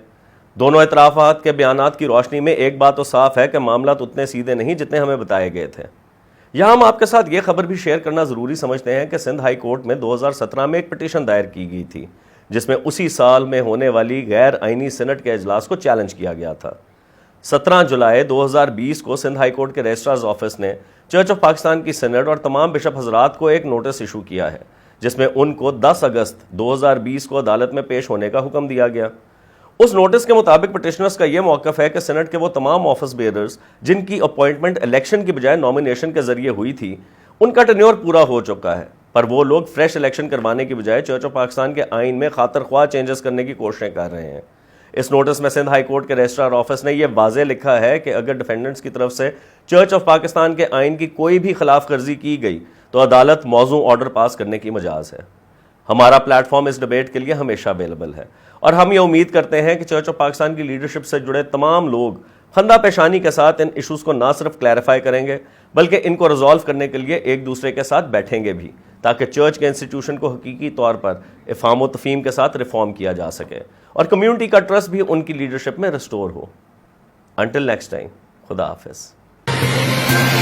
दोनों इतराफ़ात के बयानात की रोशनी में एक बात तो साफ है कि मामला उतने सीधे नहीं जितने हमें बताए गए थे। यहाँ हम आपके साथ ये खबर भी शेयर करना ज़रूरी समझते हैं कि सिंध हाई कोर्ट में 2017 में एक पिटीशन दायर की गई थी, जिसमें उसी साल में होने वाली गैर आइनी सीनेट के इजलास को चैलेंज किया गया था। 17 जुलाई 2020 को सिंध हाई कोर्ट के रजिस्ट्रार्स ऑफिस ने चर्च ऑफ पाकिस्तान की सीनेट और तमाम बिशप हजरात को एक नोटिस इशू किया है, जिसमें उनको 10 अगस्त 2020 को अदालत में पेश होने का हुक्म दिया गया। उस नोटिस के मुताबिक पिटिशनर्स का यह मौकफ है कि सीनेट के वो तमाम ऑफिस बेयरर्स जिनकी अपॉइंटमेंट इलेक्शन की बजाय नॉमिनेशन के जरिए हुई थी, उनका टेन्योर पूरा हो चुका है, पर वो लोग फ्रेश इलेक्शन करवाने की बजाय चर्च ऑफ पाकिस्तान के आइन में खातर ख्वाह चेंजेस करने की कोशिशें कर रहे हैं। इस नोटिस में सिंध हाई कोर्ट के रजिस्ट्रार ऑफिस ने यह वाजे लिखा है कि अगर डिफेंडेंट्स की तरफ से चर्च ऑफ पाकिस्तान के आइन की कोई भी खिलाफ वर्जी की गई तो अदालत मौजू ऑर्डर पास करने की मजाज है। हमारा प्लेटफॉर्म इस डिबेट के लिए हमेशा अवेलेबल है और हम ये उम्मीद करते हैं कि चर्च ऑफ पाकिस्तान की लीडरशिप से जुड़े तमाम लोग खंदा पेशानी के साथ इन इशूज़ को ना सिर्फ क्लैरिफाई करेंगे बल्कि इनको रिजॉल्व करने के लिए एक दूसरे के साथ बैठेंगे भी, ताकि चर्च के इंस्टीट्यूशन को हकीकी तौर पर इफ़ाम व तफ़हीम के साथ रिफॉर्म किया जा सके और कम्युनिटी का ट्रस्ट भी उनकी लीडरशिप में रिस्टोर हो। अंटिल नेक्स्ट टाइम, खुदा हाफिज़।